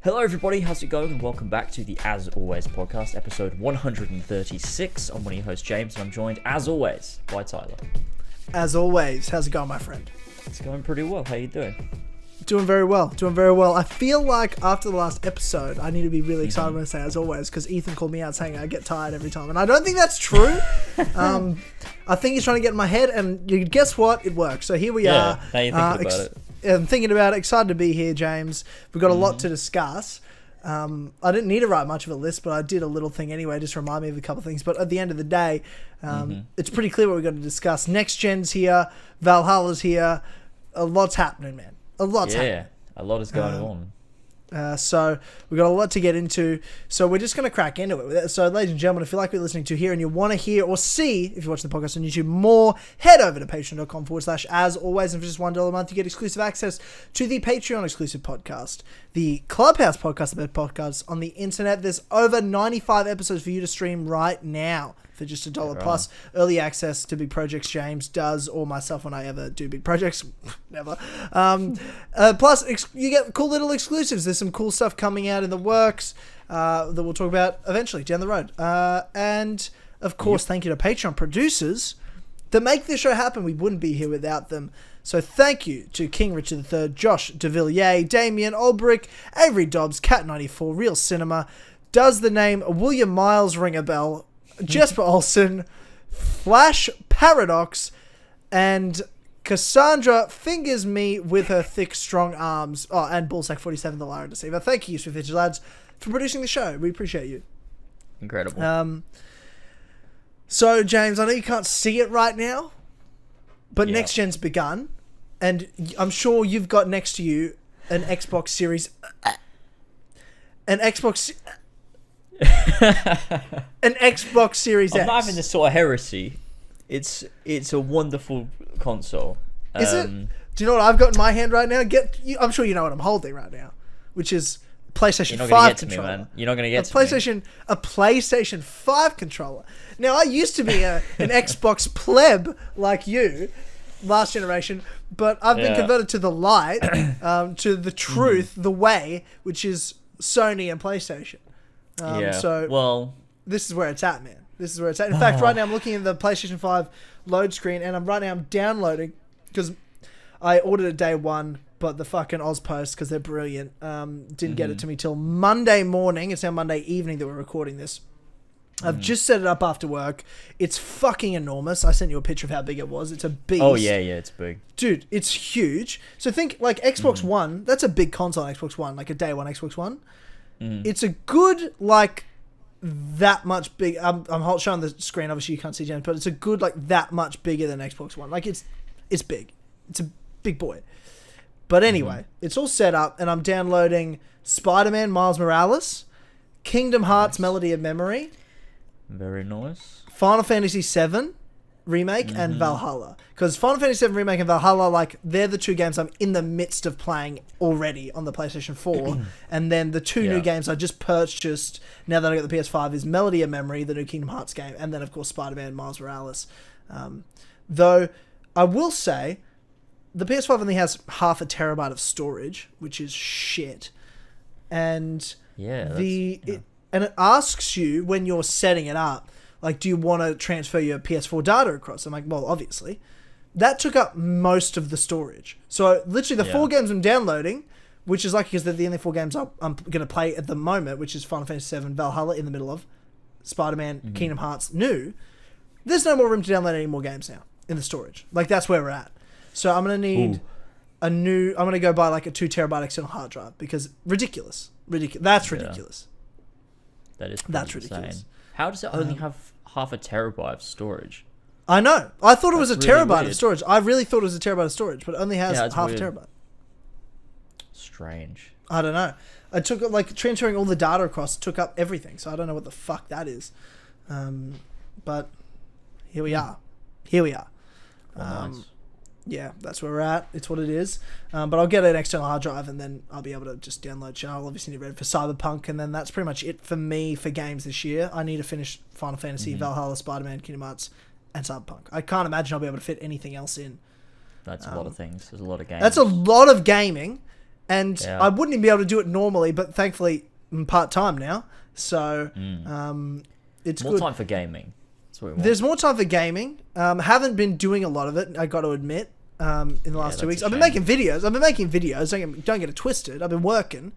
Hello everybody, how's it going? And welcome back to the As Always podcast, episode 136. I'm one of your hosts, James, and I'm joined, as always, by Tyler. As always, how's it going, my friend? It's going pretty well. How you doing? Doing very well. I feel like after the last episode, I need to be really excited when I say as always, because Ethan called me out saying I get tired every time, and I don't think that's true. I think he's trying to get in my head, and you guess what? It works. So here we are. Now you're thinking about it. I'm thinking about it. Excited to be here, James. We've got a lot to discuss. I didn't need to write much of a list, but I did a little thing anyway, just to remind me of a couple of things. But at the end of the day, it's pretty clear what we've got to discuss. NextGen's here. Valhalla's here. A lot's happening, man. A lot's happening. A lot is going on. So we've got a lot to get into. So we're just going to crack into it. So ladies and gentlemen, if you like what you're listening to here and you want to hear or see, if you're watching the podcast on YouTube, more, head over to patreon.com/as always. And for just $1 a month, you get exclusive access to the Patreon exclusive podcast, the Clubhouse podcast about podcasts on the internet. There's over 95 episodes for you to stream right now for just $1 plus. Early access to big projects James does, or myself when I ever do big projects. Never. Plus, you get cool little exclusives. There's some cool stuff coming out in the works that we'll talk about eventually down the road. And, of course, thank you to Patreon producers that make this show happen. We wouldn't be here without them. So thank you to King Richard III, Josh Duh Vil Yay, Damian, Olberik, Avry Dobbs, Cat94, Real Cinema. Does the name William Miles ring a bell? Jesper Olsen, Flash Paradox, and Cassandra fingers me with her thick, strong arms. Oh, and Bullsack47, the Liar Deceiver. Thank you, Swift lads, for producing the show. We appreciate you. Incredible. So, James, I know you can't see it right now, but Next Gen's begun, and I'm sure you've got next to you an Xbox Series... An Xbox Series X. I'm not having this sort of heresy. It's a wonderful console. Is it? Do you know what I've got in my hand right now? I'm sure you know what I'm holding right now, which is PlayStation 5 controller. You're not going to get to me. A PlayStation 5 controller. Now, I used to be an Xbox pleb like you, last generation, but I've been converted to the light, to the truth, the way, which is Sony and PlayStation. So this is where it's at, man. This is where it's at. In fact, right now I'm looking at the PlayStation 5 load screen, and I'm downloading, because I ordered it day one, but the fucking Ozpost, because they're brilliant, didn't get it to me till Monday morning. It's now Monday evening that we're recording this. I've just set it up after work. It's fucking enormous. I sent you a picture of how big it was. It's a beast. Oh, yeah, it's big. Dude, it's huge. So think, like, Xbox One, that's a big console on Xbox One, like a day one Xbox One. It's a good, like, that much big. I'm showing the screen. Obviously, you can't see James, but it's a good, like, that much bigger than Xbox One. Like, it's big. It's a big boy. But anyway, it's all set up, and I'm downloading Spider-Man Miles Morales, Kingdom Hearts Melody of Memory. Very nice. Final Fantasy VII Remake and Valhalla. Because Final Fantasy VII Remake and Valhalla, like, they're the two games I'm in the midst of playing already on the PlayStation 4. And then the two new games I just purchased, now that I got the PS5, is Melody of Memory, the new Kingdom Hearts game, and then, of course, Spider-Man Miles Morales. Though, I will say, the PS5 only has half a terabyte of storage, which is shit. And and it asks you when you're setting it up, like, do you want to transfer your PS4 data across? I'm like, well, obviously. That took up most of the storage. So literally the 4 games I'm downloading, which is lucky because they're the only 4 games I'm going to play at the moment, which is Final Fantasy VII, Valhalla in the middle of, Spider-Man, Kingdom Hearts, new. There's no more room to download any more games now in the storage. Like, that's where we're at. So I'm going to need I'm going to go buy like a 2 terabyte external hard drive because ridiculous. That's ridiculous. That's ridiculous. How does it only have half a terabyte of storage? I know. I thought it was a terabyte of storage. I really thought it was a terabyte of storage, but it only has half a terabyte. Strange. I don't know. I took, like, transferring all the data across took up everything, so I don't know what the fuck that is. But here we are. Nice. Yeah, that's where we're at. It's what it is. But I'll get an external hard drive, and then I'll be able to just download shit. I'll obviously need ready for Cyberpunk, and then that's pretty much it for me for games this year. I need to finish Final Fantasy, Valhalla, Spider-Man, Kingdom Hearts, and Cyberpunk. I can't imagine I'll be able to fit anything else in. That's a lot of things. There's a lot of games. That's a lot of gaming, And Yeah. I wouldn't even be able to do it normally, but thankfully I'm part-time now. So it's More good. time for gaming. That's what we want. There's more time for gaming. Haven't been doing a lot of it, I got to admit, in the last 2 that's weeks. a I've been shame. making videos. Don't get it twisted. I've been working,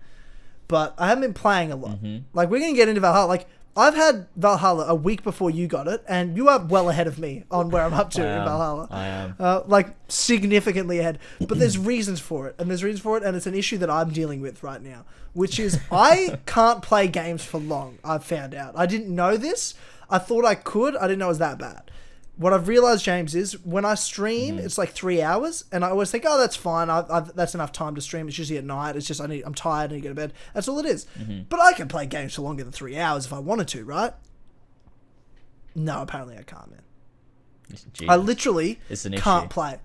but I haven't been playing a lot. Like, we're going to get into Valhalla. Like, I've had Valhalla a week before you got it, and you are well ahead of me on where I'm up to in Valhalla. I am. Like, significantly ahead. But there's reasons for it, and it's an issue that I'm dealing with right now, which is I can't play games for long, I've found out. I didn't know this. I thought I could. I didn't know it was that bad. What I've realized, James, is when I stream, it's like 3 hours, and I always think, oh, that's fine. That's enough time to stream. It's usually at night. It's just I'm tired. I need to go to bed. That's all it is. But I can play games for longer than 3 hours if I wanted to, right? No, apparently I can't, man. Jesus. I literally It's an can't issue. play.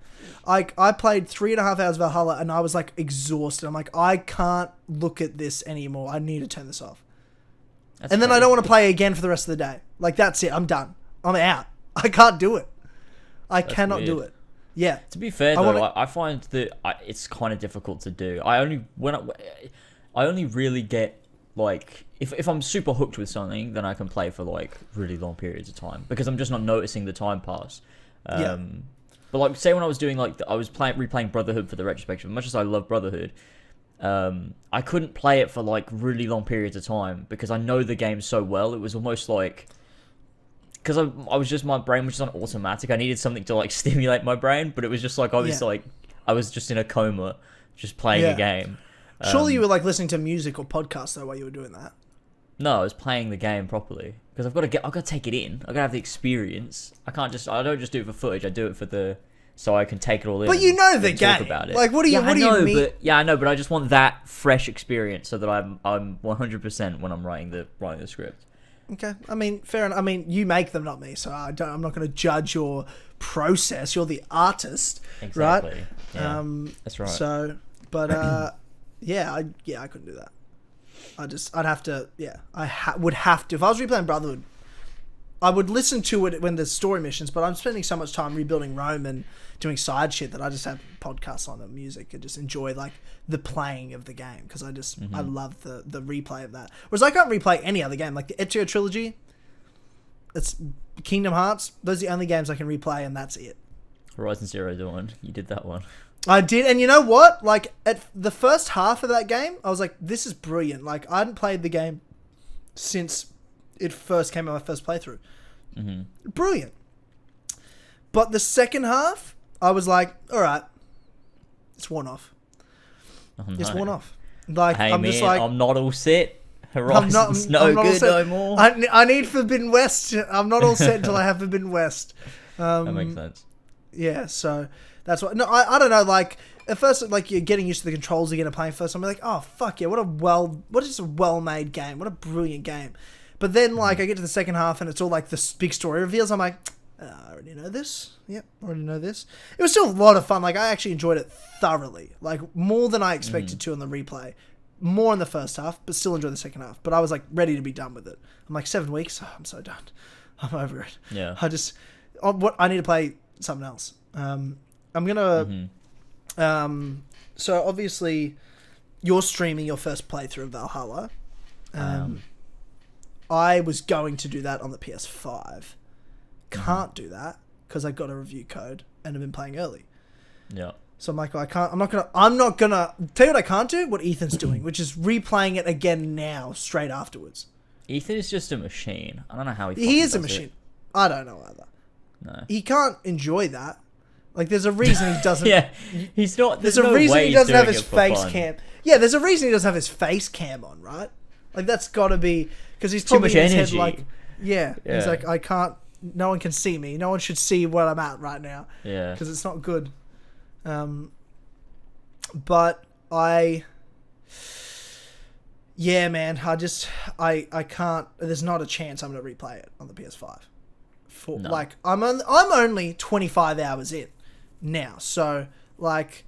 I played 3.5 hours Valhalla, and I was like exhausted. I'm like, I can't look at this anymore. I need to turn this off. That's And then I crazy. don't want to play again for the rest of the day. Like, that's it. I'm done. I'm out. I can't do it. I cannot do weird. it. Yeah. To be fair, I though, wanna- I find that it's kind of difficult to do. I only really get, like, if I'm super hooked with something, then I can play for, like, really long periods of time because I'm just not noticing the time pass. Yeah. But, like, say when I was doing, like, I was replaying Brotherhood for the retrospective. As much as I love Brotherhood, I couldn't play it for, like, really long periods of time because I know the game so well. It was almost like... Because I was just, my brain was just on automatic. I needed something to, like, stimulate my brain, but it was just like, I was just in a coma, just playing a game. Surely you were, like, listening to music or podcasts, though, while you were doing that. No, I was playing the game properly. Because I've got to take it in. I've got to have the experience. I don't just do it for footage. I do it for so I can take it all in. But you know the and talk game. about it. Like, what do you mean? I know, but I just want that fresh experience so that I'm 100% when I'm writing the script. Okay. I mean, fair enough. I mean, you make them, not me, so I'm not going to judge your process. You're the artist, Exactly. right? Yeah, that's right. So, but I couldn't do that. I'd have to. Yeah, would have to. If I was replaying Brotherhood, I would listen to it when there's story missions. But I'm spending so much time rebuilding Rome and doing side shit that I just have podcasts on the music and just enjoy, like, the playing of the game because I love the replay of that. Whereas I can't replay any other game, like the Ezio Trilogy. It's Kingdom Hearts. Those are the only games I can replay, and that's it. Horizon Zero Dawn. You did that one. I did, and you know what? Like, at the first half of that game, I was like, this is brilliant. Like, I hadn't played the game since it first came out, my first playthrough. Brilliant. But the second half, I was like, all right, it's worn off. Oh, It's no. worn off. Like, Hey, I'm man, just like, I'm not all set. Horizon's I'm not all good set. no more. I need Forbidden West. I'm not all set until I have Forbidden West. That makes sense. Yeah, so that's what. No, I don't know. Like, at first, like, you're getting used to the controls again and playing first. I'm like, oh fuck yeah, what is a well-made game? What a brilliant game. But then, like, I get to the second half and it's all like this big story reveals. I'm like, I already know this. Yep, already know this. It was still a lot of fun. Like, I actually enjoyed it thoroughly. Like, more than I expected to on the replay. More in the first half, but still enjoy the second half. But I was, like, ready to be done with it. I'm like, 7 weeks? Oh, I'm so done. I'm over it. Yeah. I need to play something else. I'm gonna... So, obviously, you're streaming your first playthrough of Valhalla. I was going to do that on the PS5. Can't do that because I got a review code and I've been playing early. Yeah. So I'm like, I'm not gonna tell you what I can't do. What Ethan's doing, which is replaying it again now, straight afterwards. Ethan is just a machine. I don't know how he. He is a does machine. it. I don't know either. No. He can't enjoy that. Like, there's a reason he doesn't. Yeah, he's not. There's no a reason way he he's doesn't have doing his it for face fun. cam. Yeah, there's a reason he doesn't have his face cam on, right? Like, that's got to be because he's Too probably much in his energy. head like, yeah, he's Yeah. like, I can't. No one can see me. No one should see where I'm at right now. Yeah. Because it's not good. But yeah, man, I can't. There's not a chance I'm gonna replay it on the PS5. No. Like, I'm only 25 hours in now, so like,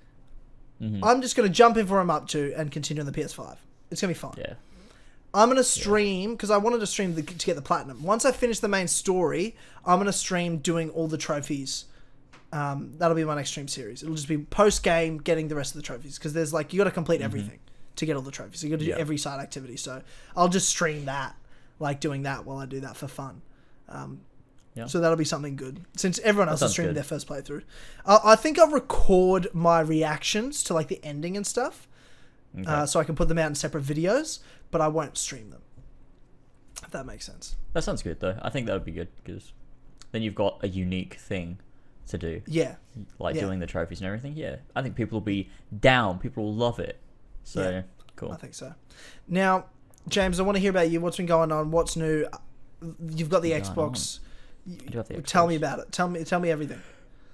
I'm just gonna jump in for what I'm up to and continue on the PS5. It's gonna be fine. Yeah. I'm going to stream, because I wanted to stream to get the platinum. Once I finish the main story, I'm going to stream doing all the trophies That'll be my next stream series. It'll just be post game getting the rest of the trophies, because there's like, you got to complete everything to get all the trophies. So you got to do every side activity. So I'll just stream that, like doing that while I do that for fun. So that'll be something good, since everyone else is streaming their first playthrough. I think I'll record my reactions to like the ending and stuff, so I can put them out in separate videos, but I won't stream them, if that makes sense. That sounds good though. I think that would be good, because then you've got a unique thing to do. Like doing the trophies and everything. I think people will be down. People will love it. So cool. I think so. Now, James, I want to hear about you. What's been going on? What's new? You've got the Xbox. Tell me about it. Tell me everything.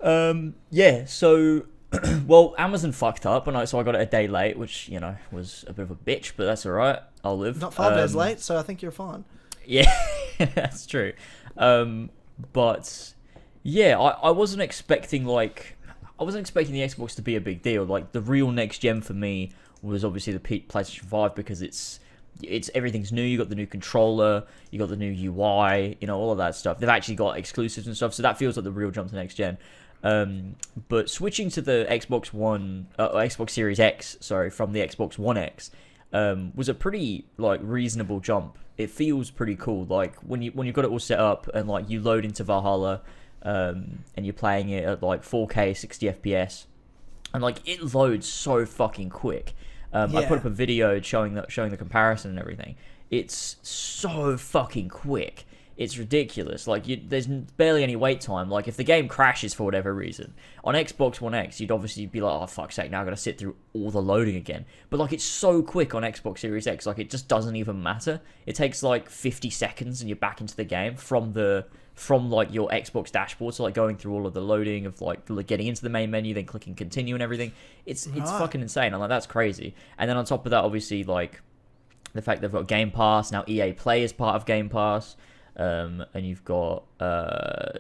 So well, Amazon fucked up, and so I got it a day late, which, you know, was a bit of a bitch, but that's all right. I'll live. Not 5 days late, so I think you're fine. Yeah, that's true. But yeah, I wasn't expecting the Xbox to be a big deal. Like, the real next gen for me was obviously the PlayStation 5, because it's everything's new. You got the new controller, you got the new UI, you know, all of that stuff. They've actually got exclusives and stuff, so that feels like the real jump to next gen. But switching to the Xbox Series X, from the Xbox One X, was a pretty like reasonable jump. It feels pretty cool. Like when you've got it all set up and like you load into Valhalla, and you're playing it at like 4K 60 FPS, and like it loads so fucking quick. I put up a video showing the comparison and everything. It's so fucking quick. It's ridiculous. Like, there's barely any wait time. Like, if the game crashes for whatever reason, on Xbox One X, you'd obviously be like, oh, fuck's sake, now I've got to sit through all the loading again. But, like, it's so quick on Xbox Series X, like, it just doesn't even matter. It takes, like, 50 seconds and you're back into the game from like, your Xbox dashboard. So, like, going through all of the loading of, like, getting into the main menu, then clicking continue and everything. It's fucking insane. I'm like, that's crazy. And then on top of that, obviously, like, the fact they've got Game Pass, now EA Play is part of Game Pass. And you've got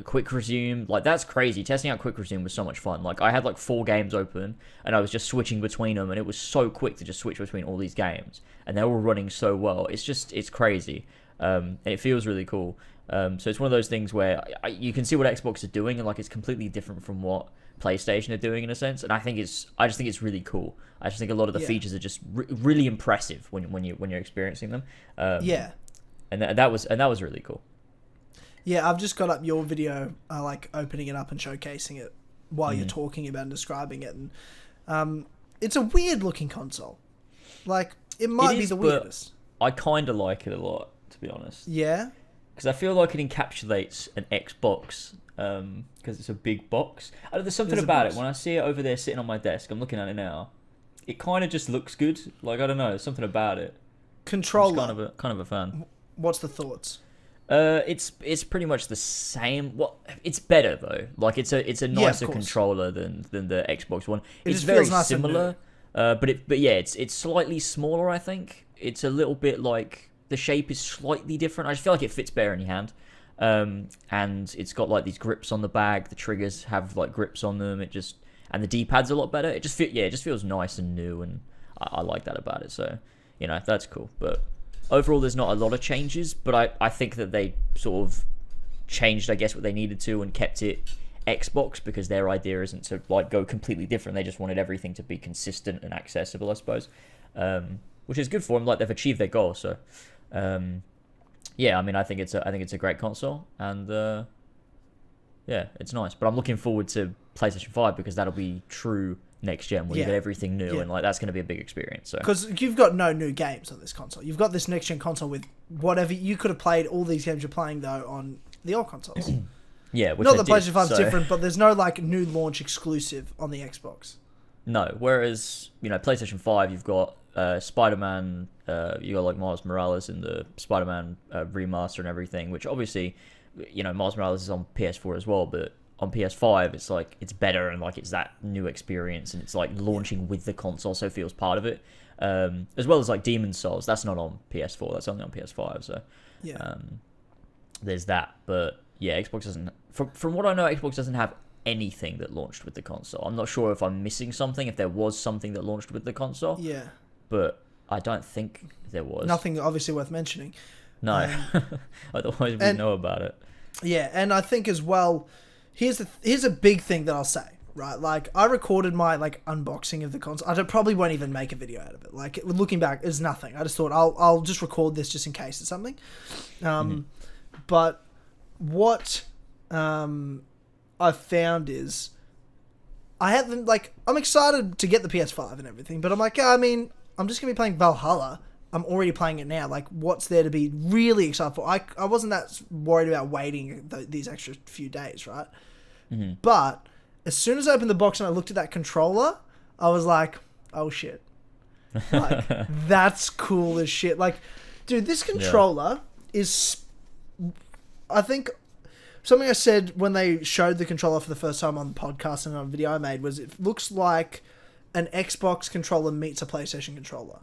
Quick Resume. Like, that's crazy. Testing out Quick Resume was so much fun. Like, I had like 4 games open and I was just switching between them, and it was so quick to just switch between all these games, and they're all running so well. It's crazy. And it feels really cool. So it's one of those things where you can see what Xbox are doing, and like it's completely different from what PlayStation are doing in a sense. And I just think it's really cool. I just think a lot of the features are just really impressive when you're experiencing them. And that was really cool. Yeah, I've just got up your video, like opening it up and showcasing it while you're talking about and describing it. And it's a weird looking console. Like, it might be the weirdest. I kind of like it a lot, to be honest. Yeah? Because I feel like it encapsulates an Xbox, because it's a big box. There's something about it. When I see it over there sitting on my desk, I'm looking at it now, it kind of just looks good. Like, I don't know, something about it. Controller. I'm kind of a fan. What's the thoughts? It's pretty much the same. Well, it's better though. Like, it's a nicer controller than the Xbox One. It's very similar, but yeah, it's slightly smaller. I think it's a little bit like the shape is slightly different. I just feel like it fits better in your hand. And it's got like these grips on the bag. The triggers have like grips on them. And the D-pad's a lot better. It just feels nice and new, and I like that about it. So, you know, that's cool. But overall, there's not a lot of changes, but I think that they sort of changed, I guess, what they needed to, and kept it Xbox, because their idea isn't to like go completely different. They just wanted everything to be consistent and accessible, I suppose, which is good for them. Like, they've achieved their goal. So, yeah, I mean, I think it's a great console, and yeah, it's nice. But I'm looking forward to PlayStation 5, because that'll be true next gen, where you get everything new, and like that's going to be a big experience. So, because you've got no new games on this console, you've got this next gen console with whatever you could have played. All these games you're playing though on the old consoles. Yeah, which not the PlayStation 5's different, but there's no like new launch exclusive on the Xbox. No, whereas, you know, PlayStation 5, you've got Spider-Man, you got like Miles Morales in the Spider-Man remaster and everything, which obviously, you know, Miles Morales is on PS4 as well, but on PS5, it's like, it's better, and like it's that new experience, and it's like launching with the console, so it feels part of it. As well as like Demon's Souls, that's not on PS4, that's only on PS5. So there's that. But yeah, Xbox doesn't. From what I know, Xbox doesn't have anything that launched with the console. I'm not sure if I'm missing something, if there was something that launched with the console. Yeah. But I don't think there was. Nothing obviously worth mentioning. No. Otherwise we'd know about it. Yeah, and I think as well, here's a big thing that I'll say. Right, like I recorded my like unboxing of the console. I probably won't even make a video out of it. Like looking back, it's nothing. I just thought I'll just record this just in case it's something. But what I've found is I haven't like I'm excited to get the PS5 and everything, but I'm like, I mean, I'm just gonna be playing Valhalla. I'm already playing it now. Like, what's there to be really excited for? I wasn't that worried about waiting these extra few days, right? But as soon as I opened the box and I looked at that controller, I was like, oh shit. Like, that's cool as shit. Like, dude, this controller is... I think something I said when they showed the controller for the first time on the podcast and on a video I made was it looks like an Xbox controller meets a PlayStation controller.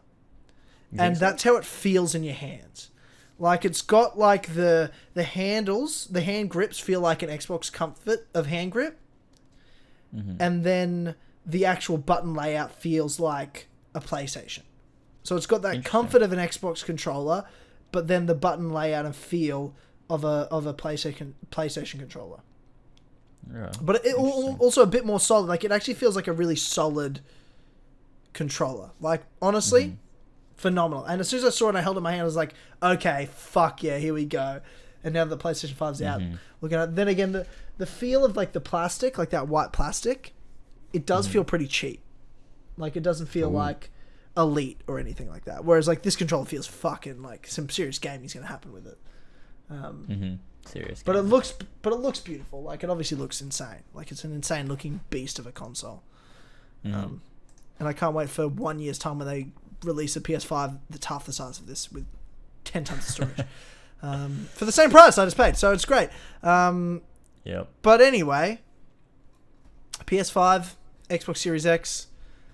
And that's how it feels in your hands. Like, it's got like the handles, the hand grips feel like an Xbox Comfort of hand grip. And then the actual button layout feels like a PlayStation. So it's got that comfort of an Xbox controller, but then the button layout and feel of a PlayStation controller. Yeah, but it also a bit more solid. Like, it actually feels like a really solid controller. Like, honestly, phenomenal. And as soon as I saw it and I held it in my hand, I was like, okay, fuck yeah, here we go. And now the PlayStation 5's out. Looking at then again, the feel of like the plastic, like that white plastic, it does feel pretty cheap. Like, it doesn't feel like elite or anything like that. Whereas like this controller feels fucking like some serious gaming's gonna happen with it. Serious. But it looks beautiful. Like, it obviously looks insane. Like, it's an insane looking beast of a console. And I can't wait for 1 year's time when they release a PS5 that's half the size of this with 10 tons of storage. For the same price I just paid, so it's great. But anyway, PS5, Xbox Series X,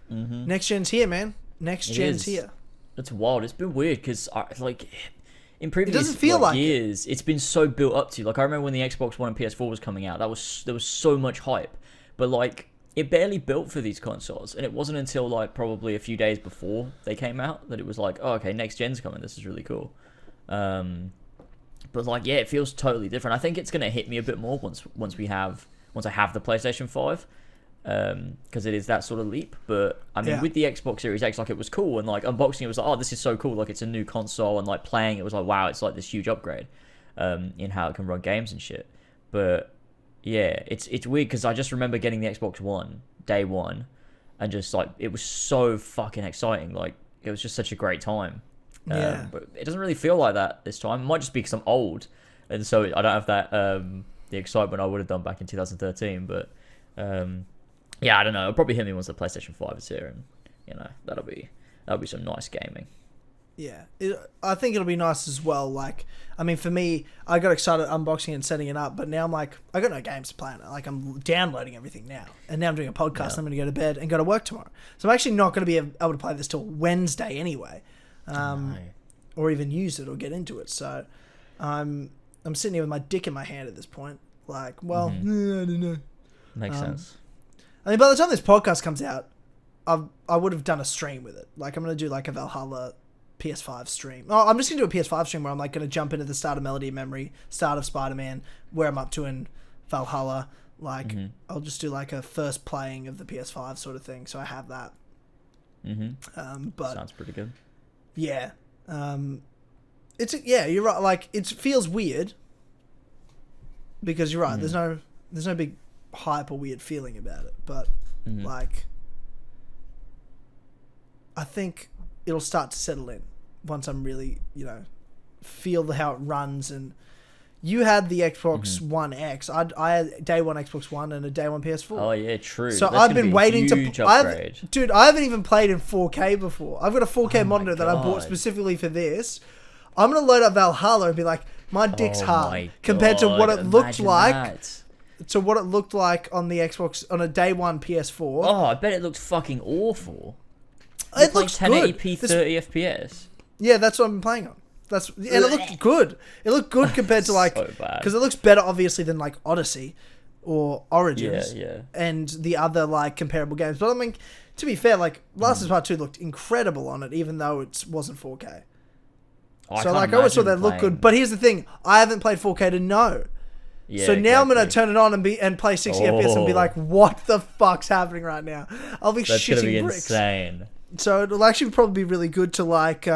next gen's here, man. Next gen's here. It's wild. It's been weird because like in previous it doesn't feel like years, it's been so built up to. Like, I remember when the Xbox One and PS4 was coming out, there was so much hype, but like it barely built for these consoles, and it wasn't until like probably a few days before they came out that it was like, oh, okay, next gen's coming. This is really cool. But like, yeah, it feels totally different. I think it's gonna hit me a bit more once I have the PlayStation 5, because it is that sort of leap. But I mean, with the Xbox Series X, like, it was cool, and like unboxing it was like, oh, this is so cool. Like, it's a new console, and like playing it was like, wow, it's like this huge upgrade, in how it can run games and shit. But yeah, it's weird because I just remember getting the Xbox One day one, and just like it was so fucking exciting. Like, it was just such a great time. But it doesn't really feel like that this time. It might just be because I'm old, and so I don't have that the excitement I would have done back in 2013. But yeah, I don't know. It'll probably hit me once the PlayStation 5 is here, and you know, that'll be some nice gaming. Yeah, I think it'll be nice as well. Like, I mean, for me, I got excited unboxing and setting it up, but now I'm like, I got no games to play on it. Like, I'm downloading everything now, and now I'm doing a podcast. And I'm going to go to bed and go to work tomorrow, so I'm actually not going to be able to play this till Wednesday anyway. Or even use it or get into it. So I'm sitting here with my dick in my hand at this point. Like, well, I don't know. Makes sense. I mean, by the time this podcast comes out, I would have done a stream with it. Like, I'm going to do like a Valhalla PS5 stream. Oh, I'm just going to do a PS5 stream where I'm like going to jump into the start of Melody of Memory, start of Spider-Man, where I'm up to in Valhalla. Like, I'll just do like a first playing of the PS5 sort of thing. So I have that. But sounds pretty good. Yeah. You're right. Like, it feels weird because you're right. There's no big hype or weird feeling about it, but like, I think it'll start to settle in once I'm really, feel how it runs. And you had the Xbox One X. I had day one Xbox One and a day one PS4. Oh yeah, true. So I've been waiting to. I haven't even played in 4K before. I've got a 4K monitor that I bought specifically for this. I'm gonna load up Valhalla and be like, my dick's hard compared to what it looked like. To what it looked like on the Xbox on a day one PS4. Oh, I bet it looked fucking awful. It looks 1080p, 30 FPS. Yeah, that's what I've been playing on. And it looked good. It looked good compared to like, because it looks better obviously than like Odyssey or Origins and the other like comparable games. But I mean, to be fair, like Last of Us Part 2 looked incredible on it, even though it wasn't 4K. So like, I always thought that looked good. But here's the thing: I haven't played 4K to know. Yeah, So now I'm gonna exactly. turn it on and play 60 FPS and be like, what the fuck's happening right now? I'll be That's gonna be shitting bricks. insane. So it'll actually probably be really good to like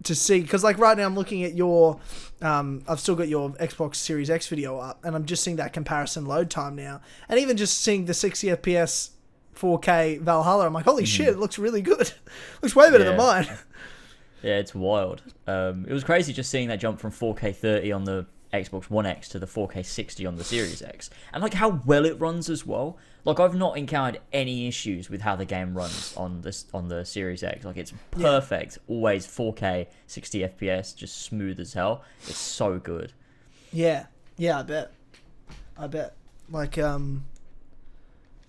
to see, because like right now I'm looking at your I've still got your Xbox Series X video up, and I'm just seeing that comparison load time now, and even just seeing the 60 FPS 4K Valhalla, I'm like, holy shit, it looks really good. Looks way better than mine. Yeah, it's wild. It was crazy just seeing that jump from 4K 30 on the Xbox One X to the 4K 60 on the Series X, and like how well it runs as well. Like I've not encountered any issues with how the game runs on the Series X. Like it's perfect, always 4K 60 FPS, just smooth as hell. It's so good. Yeah, I bet. Like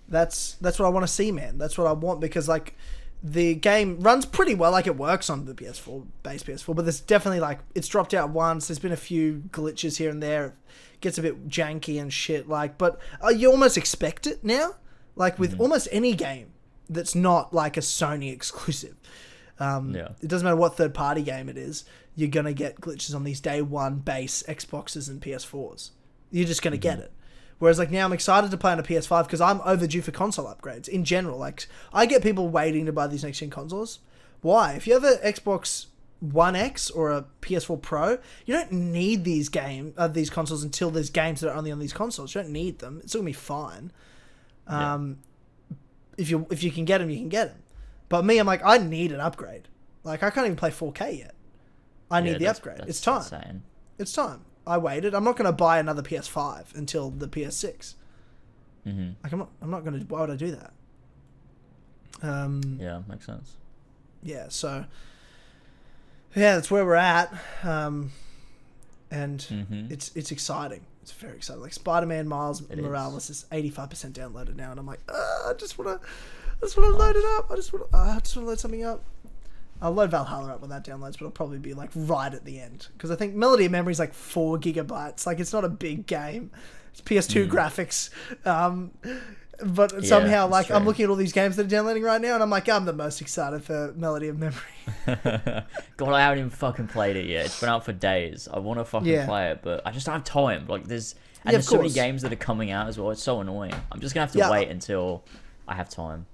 that's what I want to see, man. That's what I want, because like the game runs pretty well. Like it works on the PS4, base PS4, but there's definitely like it's dropped out once. There's been a few glitches here and there. It gets a bit janky and shit. Like, but you almost expect it now. Like with almost any game that's not like a Sony exclusive. It doesn't matter what third party game it is. You're gonna get glitches on these day one base Xboxes and PS4s. You're just gonna get it. Whereas like now I'm excited to play on a PS5 because I'm overdue for console upgrades in general. Like I get people waiting to buy these next gen consoles. Why? If you have an Xbox One X or a PS4 Pro, you don't need these these consoles until there's games that are only on these consoles. You don't need them. It's still gonna be fine. If you can get them, you can get them. But me, I'm like, I need an upgrade. Like I can't even play 4K yet. I need the upgrade. It's time. Insane. It's time. I waited. I'm not going to buy another PS5 until the PS6. Like I'm not going to. Why would I do that? Yeah, makes sense. Yeah. So. Yeah, that's where we're at. And it's exciting. It's very exciting. Like Spider-Man Miles Morales is 85% downloaded now, and I'm like, I just want to load it up. I just want to load something up. I'll load Valhalla up when that downloads, but it'll probably be like right at the end, because I think Melody of Memory is like 4 gigabytes. Like it's not a big game. It's PS2 graphics. But somehow, like true. I'm looking at all these games that are downloading right now, and I'm like, I'm the most excited for Melody of Memory. God, I haven't even fucking played it yet. It's been out for days. I want to fucking play it, but I just don't have time. Like there's so many games that are coming out as well. It's so annoying. I'm just gonna have to wait until I have time.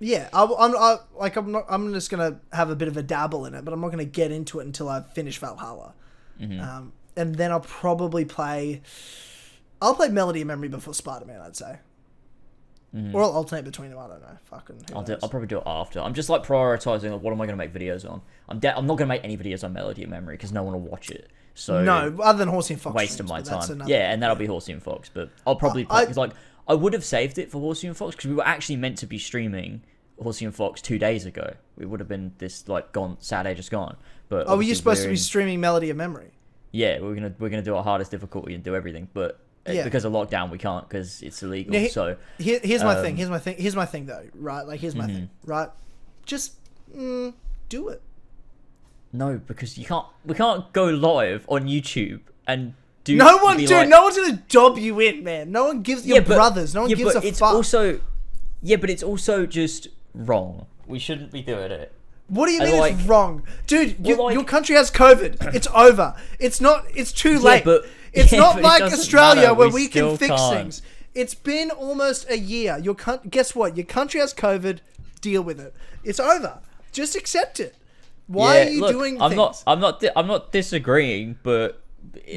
Yeah, I'm just gonna have a bit of a dabble in it, but I'm not gonna get into it until I finish Valhalla, and then I'll probably play Melody of Memory before Spider-Man, I'd say, or I'll alternate between them. I don't know. Fucking. I'll probably do it after. I'm just like prioritizing. Like, what am I gonna make videos on? I'm not gonna make any videos on Melody of Memory because no one will watch it. So no, other than Horsey and Fox. Waste of my time. Yeah, and that'll be Horsey and Fox. But I'll probably because like I would have saved it for Horsey and Fox because we were actually meant to be streaming Horsey and Fox 2 days ago. We would have been this like Saturday just gone. But were you supposed to be streaming Melody of Memory? Yeah, we're gonna do our hardest difficulty and do everything, but because of lockdown we can't because it's illegal. Now, so here's my thing. Here's my thing though. Right, like here's my thing. Right, just do it. No, because we can't go live on YouTube and do. No one's gonna dob you in, man. No one gives your brothers. No one gives a fuck. But it's also just wrong. We shouldn't be doing it. What do you mean it's wrong? Dude, your country has COVID. It's over. It's too late. It's not like Australia where we can fix things. It's been almost a year. Guess what? Your country has COVID. Deal with it. It's over. Just accept it. Why are you doing things? I'm not disagreeing, but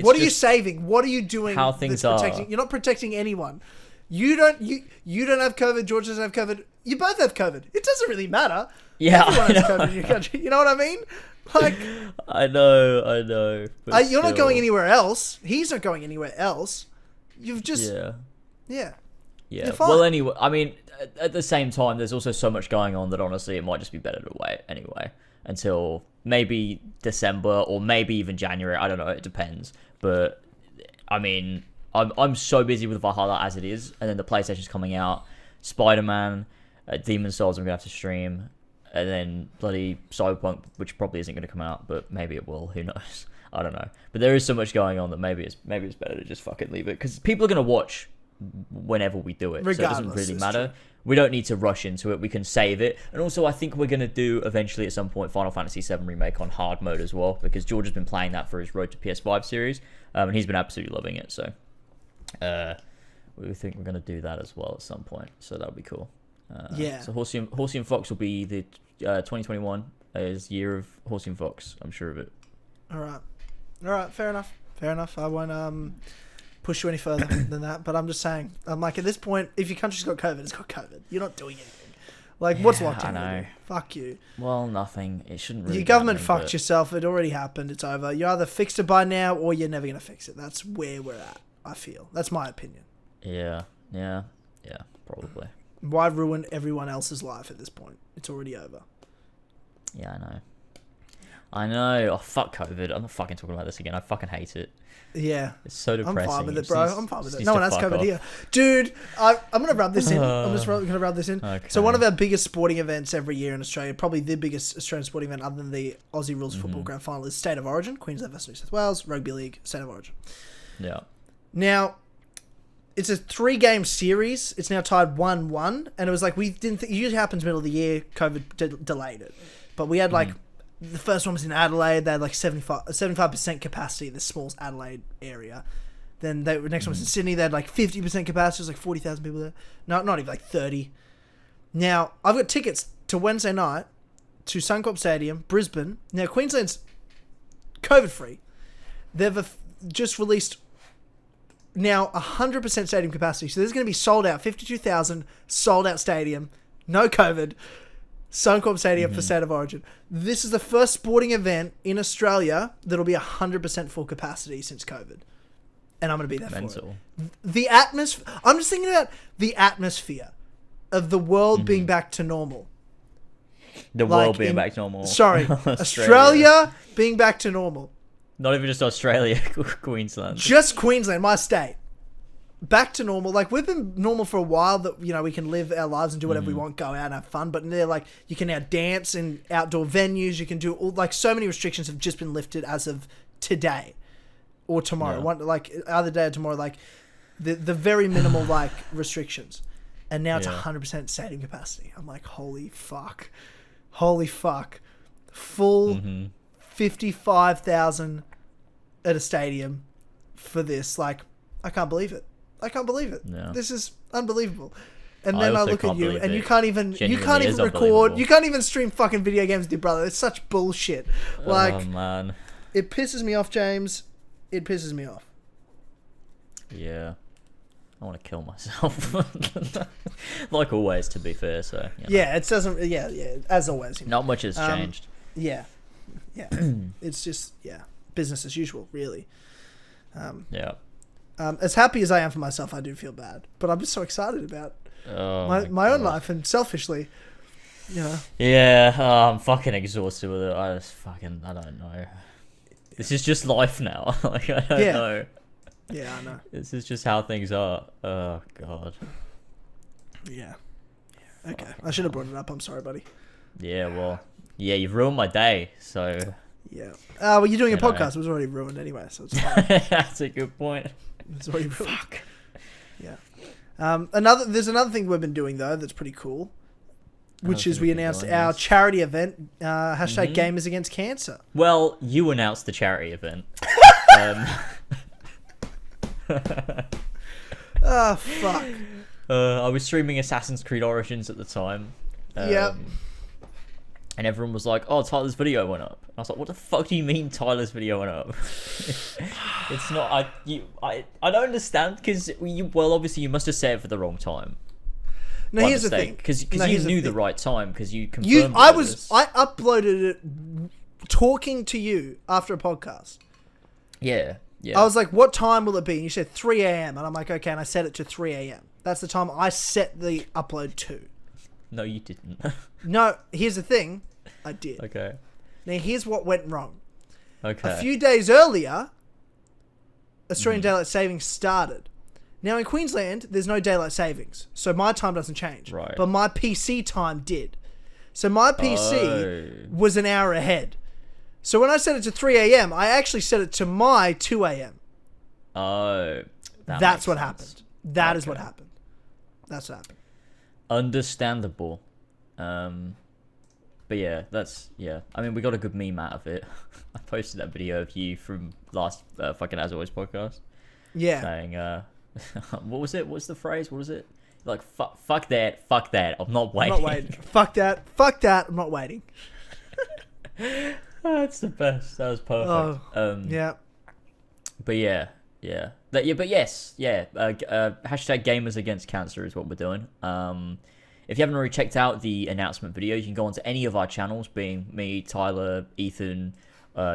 what are you saving? What are you doing? How things are. You're not protecting anyone. You don't have COVID. George doesn't have COVID. You both have COVID. It doesn't really matter. Yeah, everyone has COVID in your country. You know what I mean? Like, I know. But you're not going anywhere else. He's not going anywhere else. You've just yeah. Well, anyway, I mean, at the same time, there's also so much going on that honestly, it might just be better to wait anyway until maybe December or maybe even January. I don't know. It depends. But I mean, I'm so busy with Valhalla as it is, and then the PlayStation's coming out, Spider-Man, Demon's Souls I'm gonna have to stream, and then bloody Cyberpunk, which probably isn't gonna come out, but maybe it will. Who knows? I don't know. But there is so much going on that maybe it's better to just fucking leave it because people are gonna watch whenever we do it. Regardless, so it doesn't really matter. True. we don't need to rush into it. We can save it. And also, I think we're going to do eventually at some point Final Fantasy VII Remake on hard mode as well, because George has been playing that for his Road to PS5 series, and he's been absolutely loving it. So we think we're going to do that as well at some point. So that'll be cool. So Horsey and Fox will be the 2021 is year of Horsey and Fox. I'm sure of it. All right. Fair enough. I won't push you any further than that. But I'm just saying, I'm like, at this point, if your country's got COVID, it's got COVID. You're not doing anything. Like, what's lockdown? I know. Fuck you. Well, nothing. It shouldn't really. Your government fucked yourself. It already happened. It's over. You either fixed it by now, or you're never gonna fix it. That's where we're at. I feel. That's my opinion. Yeah. Probably. Why ruin everyone else's life at this point? It's already over. Yeah, I know. Oh, fuck COVID. I'm not fucking talking about this again. I fucking hate it. Yeah. It's so depressing. I'm fine with it, bro. I'm fine with it. No one has COVID here. Dude, I'm going to rub this in. I'm just going to rub this in. Okay. So one of our biggest sporting events every year in Australia, probably the biggest Australian sporting event other than the Aussie Rules Football Grand Final, is State of Origin. Queensland versus New South Wales, Rugby League, State of Origin. Yeah. Now, it's a 3-game series. It's now tied 1-1. And it was like, we didn't think, it usually happens middle of the year. COVID delayed it. But we had the first one was in Adelaide. They had like 75% capacity in the small Adelaide area. Then the next one was in Sydney. They had like 50% capacity. It was like 40,000 people there. No, not even like 30. Now, I've got tickets to Wednesday night to Suncorp Stadium, Brisbane. Now, Queensland's COVID-free. They've just released now 100% stadium capacity. So there's going to be sold out, 52,000 sold out stadium, no COVID. Suncorp Stadium for State of Origin. This is the first sporting event in Australia that'll be 100% full capacity since COVID. And I'm going to be there for it. The atmosphere... I'm just thinking about the atmosphere of the world being back to normal. The world being back to normal. Sorry. Australia being back to normal. Not even just Australia, Queensland. Just Queensland, my state. Back to normal. Like, we've been normal for a while that, you know, we can live our lives and do whatever we want, go out and have fun. But they're like, you can now dance in outdoor venues. You can do all, like, so many restrictions have just been lifted as of today or tomorrow. Yeah. One, like, other day or tomorrow, like, the very minimal, like, restrictions. And now it's 100% stadium capacity. I'm like, holy fuck. Holy fuck. Full 55,000 at a stadium for this. Like, I can't believe it. Yeah. This is unbelievable. And then I look at you, and you can't even record. You can't even stream fucking video games with your brother. It's such bullshit. Like, oh man, it pisses me off, James. It pisses me off. Yeah, I want to kill myself. Like always, to be fair. So you know. Yeah, it doesn't. Yeah, as always. You know. Not much has changed. Yeah. It's just business as usual, really. Yeah. As happy as I am for myself, I do feel bad. But I'm just so excited about my own life, and selfishly, you know. Yeah, I'm fucking exhausted with it. I don't know. This is just life now. Like, I don't know. Yeah, I know. This is just how things are. Oh, God. Yeah. Okay. I should have brought it up. I'm sorry, buddy. Yeah, well, you've ruined my day, so... Yeah. Well, you're doing a podcast. It was already ruined anyway, so it's fine. That's a good point. It's already ruined. Fuck. Yeah. There's another thing we've been doing, though, that's pretty cool, which is we announced our charity event, hashtag #GamersAgainstCancer. Well, you announced the charity event. Oh, fuck. I was streaming Assassin's Creed Origins at the time. Yep. And everyone was like, "Oh, Tyler's video went up." I was like, "What the fuck do you mean Tyler's video went up?" It's not. I don't understand, because obviously you must have said it for the wrong time. No, here's the thing. Because you knew the right time, because you confirmed. I uploaded it talking to you after a podcast. Yeah. I was like, "What time will it be?" And you said 3 a.m. And I'm like, "Okay." And I set it to 3 a.m. That's the time I set the upload to. No, you didn't. No, here's the thing. I did. Okay. Now, here's what went wrong. Okay. A few days earlier, Australian Daylight Savings started. Now, in Queensland, there's no Daylight Savings, so my time doesn't change. Right. But my PC time did. So my PC was an hour ahead. So when I set it to 3 a.m., I actually set it to my 2 a.m. Oh. That's what happened. That is what happened. That's what happened. Understandable. But yeah, I mean, we got a good meme out of it. I posted that video of you from last fucking As Always podcast. Yeah. Saying, what was it? What's the phrase? What was it? Like, fuck that, I'm not waiting. I'm not waiting. Fuck that, I'm not waiting. That's the best. That was perfect. Yeah. But yeah. But yes. Hashtag GamersAgainstCancer is what we're doing. If you haven't already checked out the announcement video, you can go onto any of our channels, being me, Tyler, Ethan,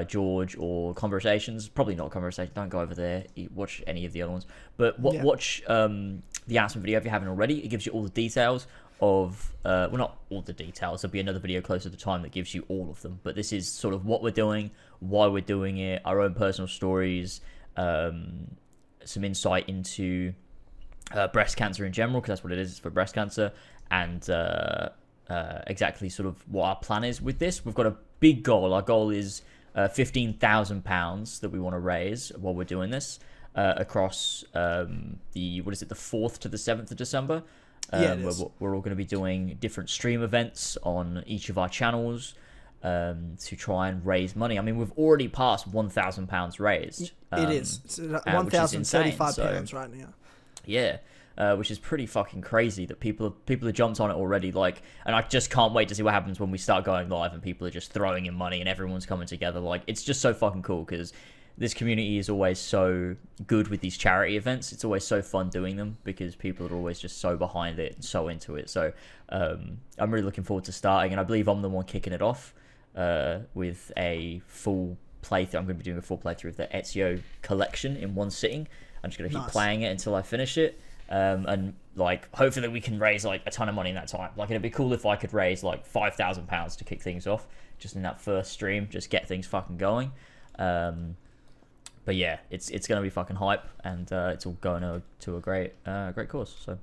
George, or Conversations. Probably not Conversations. Don't go over there. Watch any of the other ones. But watch the announcement video if you haven't already. It gives you all the details of... well, not all the details. There'll be another video closer to the time that gives you all of them. But this is sort of what we're doing, why we're doing it, our own personal stories, some insight into breast cancer in general, because that's what it is for breast cancer, and exactly sort of what our plan is with this. We've got a big goal. Our goal is £15,000 that we want to raise while we're doing this across the 4th to the 7th of December. We're all going to be doing different stream events on each of our channels to try and raise money. I mean, we've already passed £1,000 raised. It is. It's £1,035 right now. Yeah. Which is pretty fucking crazy that people have jumped on it already. Like, and I just can't wait to see what happens when we start going live and people are just throwing in money and everyone's coming together. Like, it's just so fucking cool because this community is always so good with these charity events. It's always so fun doing them because people are always just so behind it and so into it. So I'm really looking forward to starting, and I believe I'm the one kicking it off with a full playthrough. I'm going to be doing a full playthrough of the Ezio collection in one sitting. I'm just going to keep playing it until I finish it. And like hopefully we can raise like a ton of money in that time. Like, it'd be cool if I could raise like £5,000 to kick things off just in that first stream, just get things fucking going. But yeah, it's gonna be fucking hype, and it's all going to a great cause. So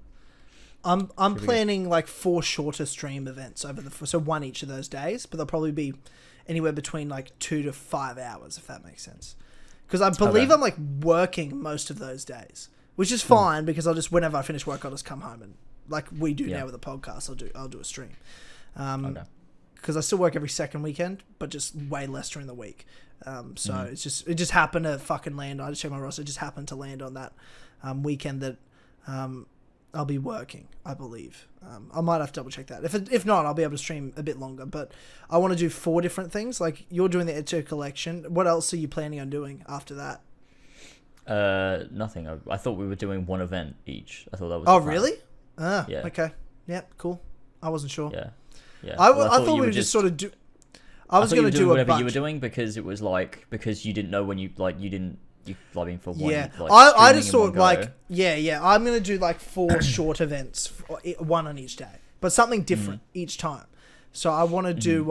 I'm planning like 4 shorter stream events over so one each of those days, but they'll probably be anywhere between like 2 to 5 hours, if that makes sense. Because I believe I'm like working most of those days. Which is fine because I'll just, whenever I finish work, I'll just come home and, like we do now with the podcast, I'll do a stream. Because I still work every second weekend, but just way less during the week. So it just happened to fucking land. I just checked my roster. It just happened to land on that weekend that I'll be working, I believe. I might have to double check that. If not, I'll be able to stream a bit longer. But I want to do 4 different things. Like, you're doing the Ezio collection. What else are you planning on doing after that? Nothing. I thought we were doing one event each. I thought that was. Oh, really? Yeah. Okay. Yeah. Cool. I wasn't sure. Yeah. I thought we would just sort of do. I was going to do whatever a bunch. you were doing because it was like because you didn't know when you logging for one. Yeah. Like, I just thought like I'm going to do like 4 short events, one on each day, but something different each time. So I want to do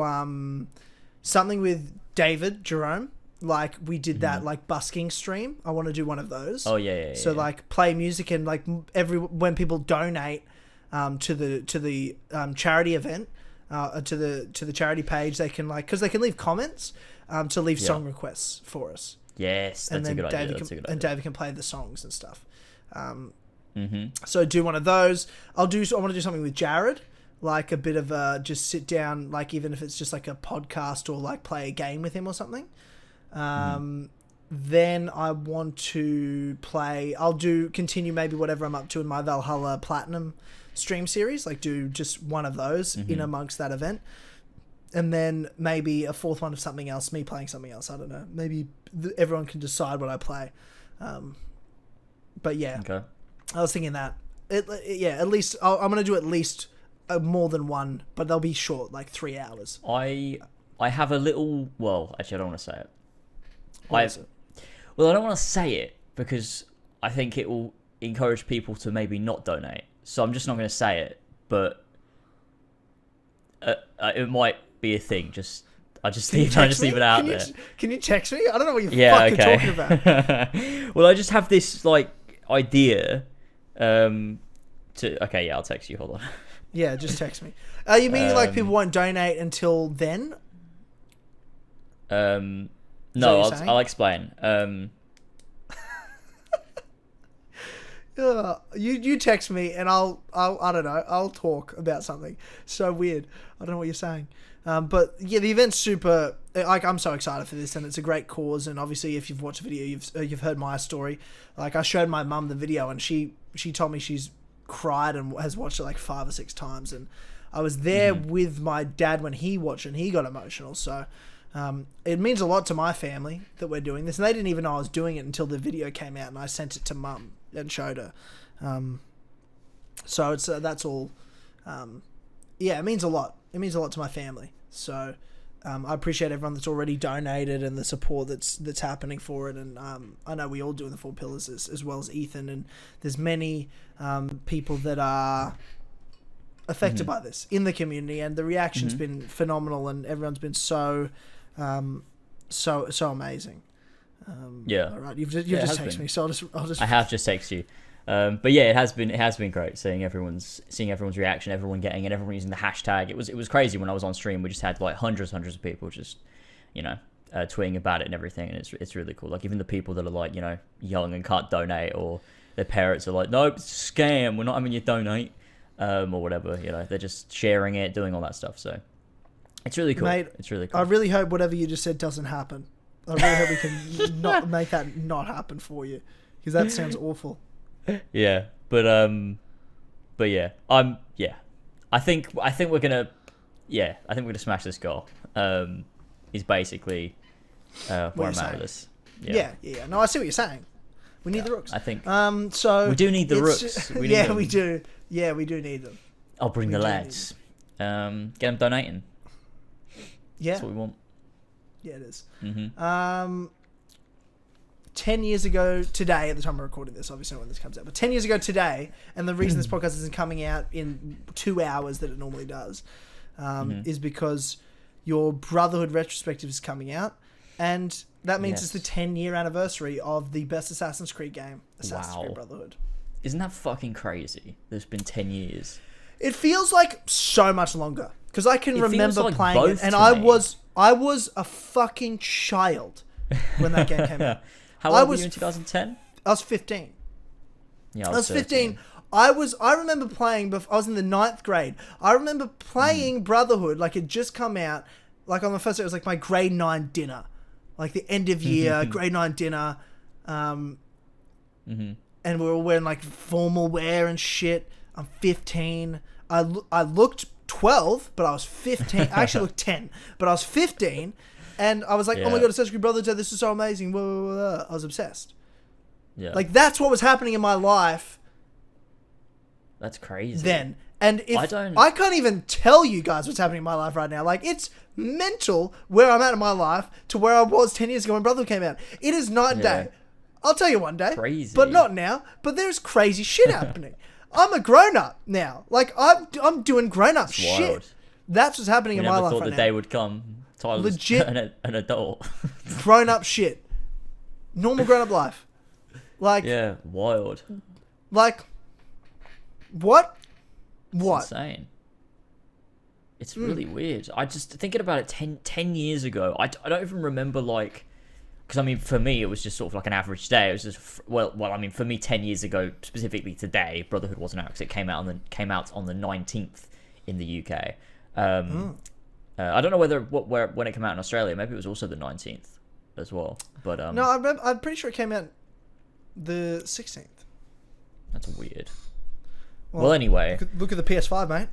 something with David Jerome. Like we did that like busking stream. I want to do one of those. Oh yeah. So like play music and like when people donate to the charity event to the charity page, they can because they can leave comments to leave song requests for us. Yes, that's a good idea. And David can play the songs and stuff. So do one of those. I want to do something with Jared. Like a bit of a just sit down, like even if it's just like a podcast or like play a game with him or something. Then I want to play. I'll continue maybe whatever I'm up to in my Valhalla Platinum stream series. Like do just one of those in amongst that event, and then maybe a 4th one of something else. Me playing something else. I don't know. Maybe everyone can decide what I play. But yeah, okay. I was thinking that. At least I'm gonna do at least more than one, but they'll be short, like 3 hours. I have a little. Well, actually, I don't want to say it. I don't want to say it because I think it will encourage people to maybe not donate. So I'm just not going to say it, but it might be a thing. I just leave it out there. Can you text me? I don't know what you're fucking talking about. Well, I just have this like idea. I'll text you. Hold on. Yeah, just text me. Are you meaning like people won't donate until then? No, I'll explain. You text me and I'll I don't know, I'll talk about something. So weird. I don't know what you're saying. But yeah, the event's super. Like, I'm so excited for this, and it's a great cause. And obviously, if you've watched the video, you've heard my story. Like, I showed my mum the video, and she told me she's cried and has watched it like 5 or 6 times. And I was there with my dad when he watched it, and he got emotional. So it means a lot to my family that we're doing this, and they didn't even know I was doing it until the video came out, and I sent it to mum and showed her. So it's that's all. Yeah, it means a lot. It means a lot to my family. So I appreciate everyone that's already donated and the support that's happening for it. And I know we all do in the Four Pillars as well as Ethan. And there's many people that are affected by this in the community, and the reaction's been phenomenal, and everyone's been so amazing. Yeah. All right, you've just texted me, so I'll just. I have just texted you. But yeah, it has been great seeing everyone's reaction, everyone getting it, everyone using the hashtag. It was crazy when I was on stream. We just had like hundreds of people just, tweeting about it and everything, and it's really cool. Like, even the people that are like, young and can't donate, or their parents are like, nope, it's a scam, we're not having you donate, or whatever. They're just sharing it, doing all that stuff. So it's really cool. Mate, it's really cool. I really hope whatever you just said doesn't happen. I really hope we can not make that not happen for you, because that sounds awful. Yeah, but yeah, I think we're gonna smash this goal. Is basically where I'm at with this. Yeah. No, I see what you're saying. We need the rooks. I think. So we do need the rooks. We do. Yeah, we do need them. I'll bring the lads. Get them donating. Yeah, that's what we want. Yeah, it is. 10 years ago today, at the time we're recording this, obviously when this comes out, but 10 years ago today, and the reason this podcast isn't coming out in 2 hours that it normally does, is because your Brotherhood retrospective is coming out, and that means it's the 10-year anniversary of the best Assassin's Creed game, Assassin's Creed Brotherhood. Isn't that fucking crazy? There's been 10 years. It feels like so much longer, because I can remember like playing it, and I was a fucking child when that game came out. How old were you in 2010? I was 15. Yeah, I was 15. I remember playing, I was in the 9th grade. I remember playing Brotherhood, like it just come out, like on the first day, it was like my grade 9 dinner. Like the end of year, grade 9 dinner. And we were all wearing like formal wear and shit. I'm 15. I looked 12, but I was 15. I actually looked 10, but I was 15. And I was like, oh my god, Assassin's Creed Brotherhood, this is so amazing. Blah, blah, blah, blah. I was obsessed. Yeah. Like, that's what was happening in my life. That's crazy. Then. And I can't even tell you guys what's happening in my life right now. Like, it's mental where I'm at in my life to where I was 10 years ago when Brotherhood came out. It is night and day. I'll tell you one day. Crazy. But not now. But there's crazy shit happening. I'm a grown-up now. Like, I'm doing grown-up shit. Wild. That's what's happening in my life right now. Never thought the day would come. Tyler's Legit an adult. Grown-up shit. Normal grown-up life. Like... Yeah, wild. Like... What? It's insane. It's really weird. I just... Thinking about it 10 years ago, I don't even remember, like... Because, I mean, for me, it was just sort of like an average day. It was just... Well, I mean, for me, 10 years ago, specifically today, Brotherhood wasn't out because it came out on the 19th in the UK. I don't know when it came out in Australia. Maybe it was also the 19th as well. But no, I'm pretty sure it came out the 16th. That's weird. Well, anyway, look at the PS5, mate.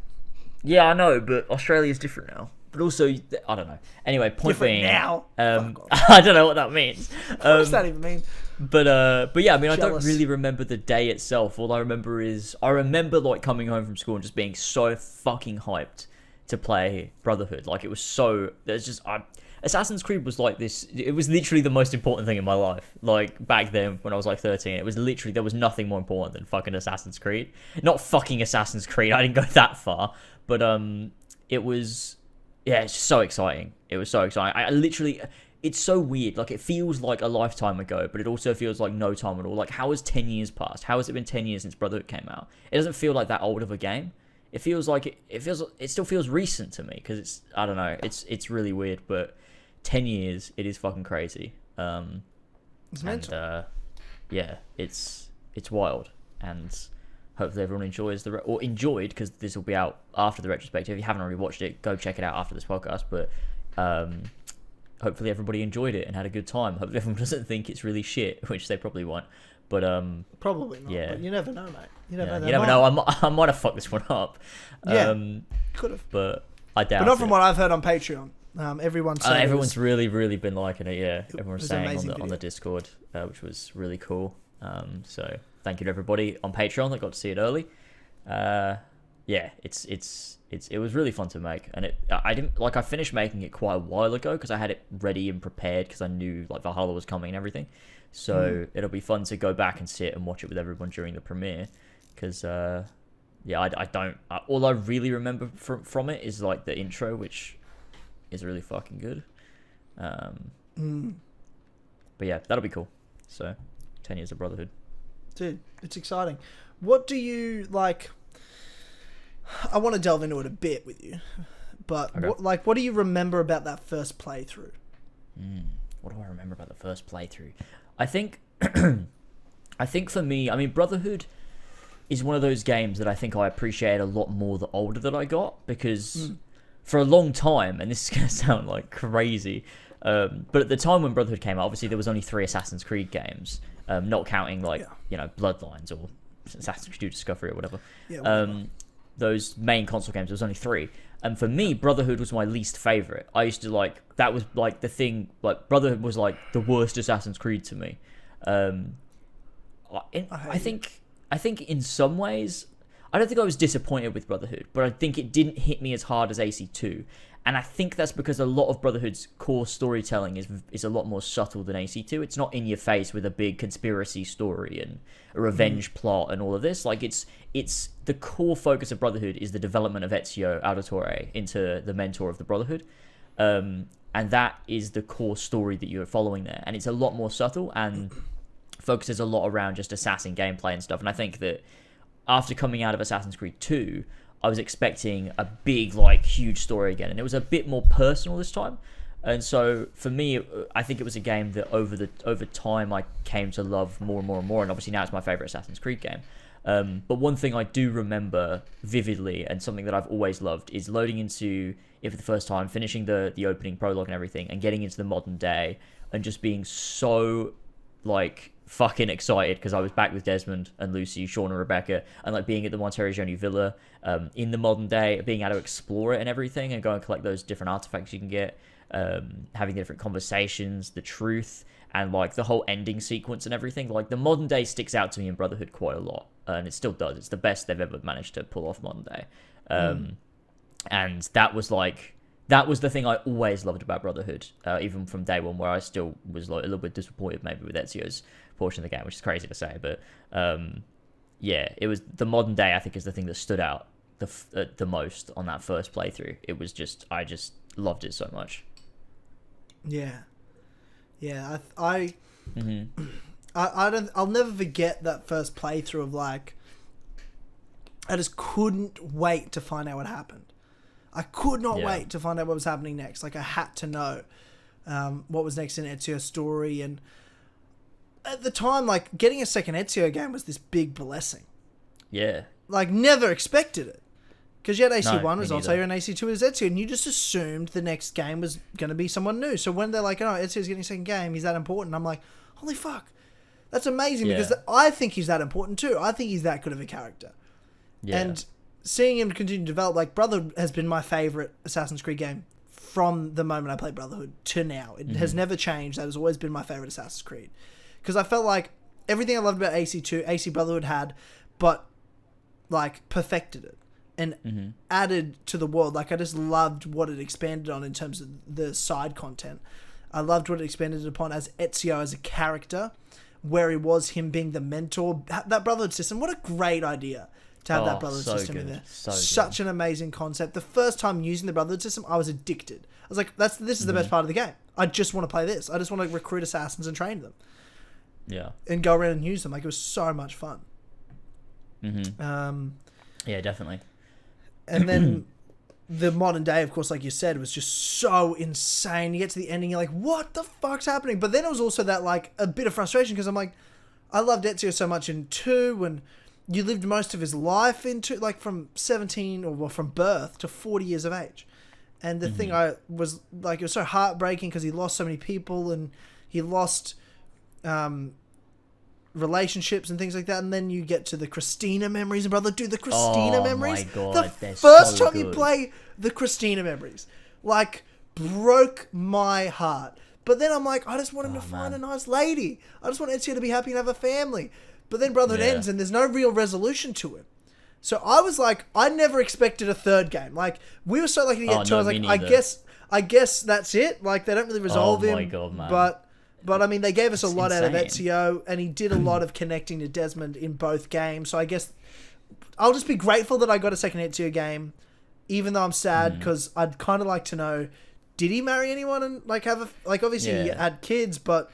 Yeah, I know, but Australia's different now. But also, I don't know. Anyway, point different being, now. I don't know what that means. What does that even mean? But yeah, I mean, Jealous. I don't really remember the day itself. All I remember is like coming home from school and just being so fucking hyped to play Brotherhood. Like, it was so... There's just... Assassin's Creed was like this... It was literally the most important thing in my life. Like, back then, when I was like 13, it was literally... There was nothing more important than fucking Assassin's Creed. Not fucking Assassin's Creed, I didn't go that far. But, it was... Yeah, it's just so exciting. It was so exciting. I literally... It's so weird. Like, it feels like a lifetime ago, but it also feels like no time at all. Like, how has 10 years passed? How has it been 10 years since Brotherhood came out? It doesn't feel like that old of a game. It feels like it still feels recent to me because it's, I don't know, it's really weird, but 10 years, it is fucking crazy. It's mental. And, yeah, it's wild. and hopefully everyone enjoys or enjoyed, because this will be out after the retrospective. If you haven't already watched it, go check it out after this podcast. But hopefully everybody enjoyed it and had a good time. Hopefully everyone doesn't think it's really shit, which they probably won't. But probably not. Yeah, but you never know, mate. You never know. You never know. I might have fucked this one up. Could have. But I doubt. But not from it. what I've heard on Patreon. Everyone's really been liking it. Yeah, everyone's saying on the Discord, which was really cool. So thank you to everybody on Patreon that got to see it early. Yeah, it was really fun to make, and I finished making it quite a while ago because I had it ready and prepared because I knew like Valhalla was coming and everything. So it'll be fun to go back and sit and watch it with everyone during the premiere, because I don't. All I really remember from it is like the intro, which is really fucking good. But yeah, that'll be cool. So 10 years of Brotherhood. Dude, it's exciting. What do you like? I want to delve into it a bit with you, but okay. What do you remember about that first playthrough? What do I remember about the first playthrough? I think for me, I mean, Brotherhood is one of those games that I think I appreciate a lot more the older that I got, because for a long time, and this is going to sound like crazy, but at the time when Brotherhood came out, obviously there was only 3 Assassin's Creed games, not counting Bloodlines or Assassin's Creed Discovery or whatever. Those main console games, there was only 3. And for me, Brotherhood was my least favorite. I used to that was like the thing, like Brotherhood was like the worst Assassin's Creed to me. I think in some ways, I don't think I was disappointed with Brotherhood, but I think it didn't hit me as hard as AC2. And I think that's because a lot of Brotherhood's core storytelling is a lot more subtle than AC2. It's not in your face with a big conspiracy story and a revenge plot and all of this. Like it's the core focus of Brotherhood is the development of Ezio Auditore into the mentor of the Brotherhood. And that is the core story that you're following there. And it's a lot more subtle and focuses a lot around just assassin gameplay and stuff. And I think that after coming out of Assassin's Creed 2, I was expecting a big, huge story again, and it was a bit more personal this time. And so for me, I think it was a game that over time I came to love more and more and more. And obviously now it's my favorite Assassin's Creed game. But one thing I do remember vividly, and something that I've always loved, is loading into it for the first time, finishing the opening prologue and everything, and getting into the modern day, and just being so fucking excited because I was back with Desmond and Lucy, Sean and Rebecca, and being at the Monteriggioni Villa in the modern day, being able to explore it and everything, and go and collect those different artifacts you can get, having the different conversations, the truth, and the whole ending sequence and everything. The modern day sticks out to me in Brotherhood quite a lot, and it still does. It's the best they've ever managed to pull off modern day. And that was the thing I always loved about Brotherhood, even from day one, where I still was a little bit disappointed maybe with Ezio's portion of the game, which is crazy to say, but it was the modern day. I think is the thing that stood out the most on that first playthrough. It was I just loved it so much. I'll never forget that first playthrough of I just couldn't wait to find out what happened. I could not wait to find out what was happening next. I had to know what was next in Ezio's story. And at the time, getting a second Ezio game was this big blessing. Yeah. Never expected it. Because you had AC1 was neither. Altair and AC2 was Ezio, and you just assumed the next game was going to be someone new. So when they're Ezio's getting a second game, he's that important, I'm like, holy fuck. That's amazing, because I think he's that important too. I think he's that good of a character. Yeah. And seeing him continue to develop, Brotherhood has been my favourite Assassin's Creed game from the moment I played Brotherhood to now. It has never changed. That has always been my favourite Assassin's Creed. Because I felt like everything I loved about AC2, AC Brotherhood had, but perfected it and added to the world. I just loved what it expanded on in terms of the side content. I loved what it expanded upon as Ezio as a character, where he was him being the mentor. That Brotherhood system, what a great idea to have that Brotherhood system in there. Such an amazing concept. The first time using the Brotherhood system, I was addicted. I was like, this is the best part of the game. I just want to play this. I just want to recruit assassins and train them. Yeah. And go around and use them. It was so much fun. Yeah, definitely. And then the modern day, of course, like you said, was just so insane. You get to the ending, you're like, what the fuck's happening? But then it was also that a bit of frustration, because I'm like, I loved Ezio so much in 2, and you lived most of his life into, like, from 17 or from birth to 40 years of age. And the thing I was like, it was so heartbreaking because he lost so many people and he lost relationships and things like that. And then you get to the Christina memories, and brother, dude, the Christina memories. Oh my god, the first time you good. play the Christina memories, like, broke my heart. But then I'm like, I just want him to find a nice lady. I just want Ezio to be happy and have a family. But then Brotherhood ends and there's no real resolution to it. So I was like, I never expected a third game. Like, we were so lucky to get two. I was like, I guess that's it. Like, they don't really resolve him. Oh my god, man. But I mean, they gave us a lot out of Ezio, and he did a lot of connecting to Desmond in both games. So I guess I'll just be grateful that I got a second Ezio game, even though I'm sad because I'd kind of like to know, did he marry anyone and like have obviously he had kids, but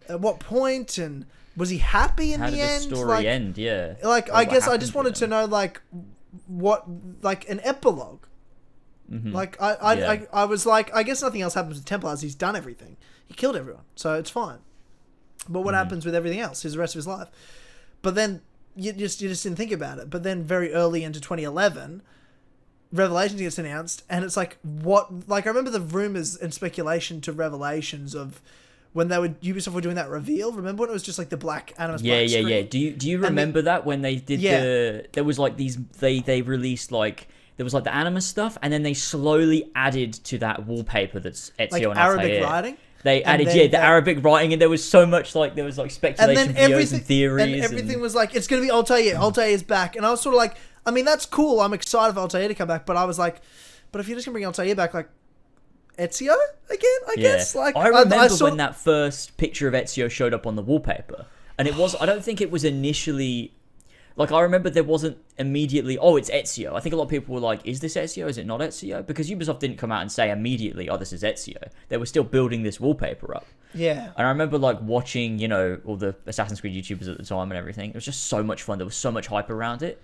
at what point, and was he happy in the end? How did the story end? Yeah. Like, I guess I just wanted to know, like, what, like, an epilogue. Like, I was like, I guess nothing else happens with Templars. He's done everything. He killed everyone, so it's fine. But what happens with everything else? Is the rest of his life. But then you just didn't think about it. But then very early into 2011, Revelations gets announced, and it's like, what? Like, I remember the rumors and speculation to Revelations of when Ubisoft were doing that reveal. Remember when it was just like the black Animus black screen? Yeah. Do you remember that when they did there was like these they released like there was like the Animus stuff, and then they slowly added to that wallpaper that's Ezio like and Arabic Altair. writing. They added the Arabic writing, and there was so much like there was like speculation, videos and theories, and everything was like, it's gonna be Altair. Altair is back, and I was sort of like, I mean, that's cool. I'm excited for Altair to come back, but I was like, but if you're just gonna bring Altair back, like, Ezio again, I guess. Like, I remember when that first picture of Ezio showed up on the wallpaper, and it was, I don't think it was initially, like, I remember there wasn't immediately, oh, it's Ezio. I think a lot of people were like, is this Ezio? Is it not Ezio? Because Ubisoft didn't come out and say immediately, oh, this is Ezio. They were still building this wallpaper up. Yeah. And I remember, like, watching, you know, all the Assassin's Creed YouTubers at the time and everything. It was just so much fun. There was so much hype around it.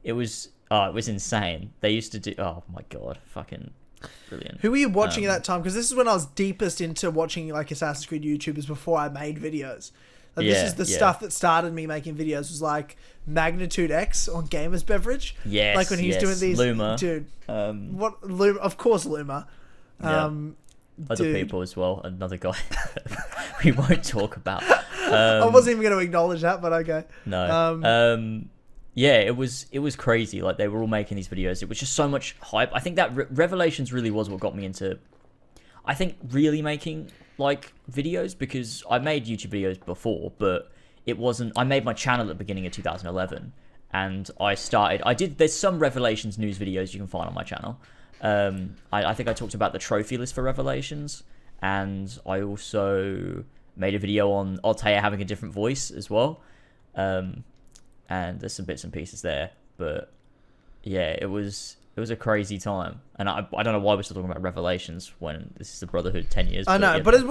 It was insane. They used to do, oh my god, fucking brilliant. Who were you watching at that time? Because this is when I was deepest into watching, like, Assassin's Creed YouTubers before I made videos. Like, this is the stuff that started me making videos, was like Magnitude X on Gamers Beverage. Yes, like when he was doing these, Luma. Dude. What Luma? Of course, Luma. Other people as well. Another guy we won't talk about. I wasn't even going to acknowledge that, but okay. No. Yeah, it was crazy. Like, they were all making these videos. It was just so much hype. I think that Revelations really was what got me into, I think, really making like videos, because I made YouTube videos before, but it wasn't, I made my channel at the beginning of 2011, and there's some Revelations news videos you can find on my channel. I think I talked about the trophy list for Revelations, and I also made a video on Altair having a different voice as well. And there's some bits and pieces there, but yeah, it was a crazy time, and I don't know why we're still talking about Revelations when this is the Brotherhood 10 years. I know, but it's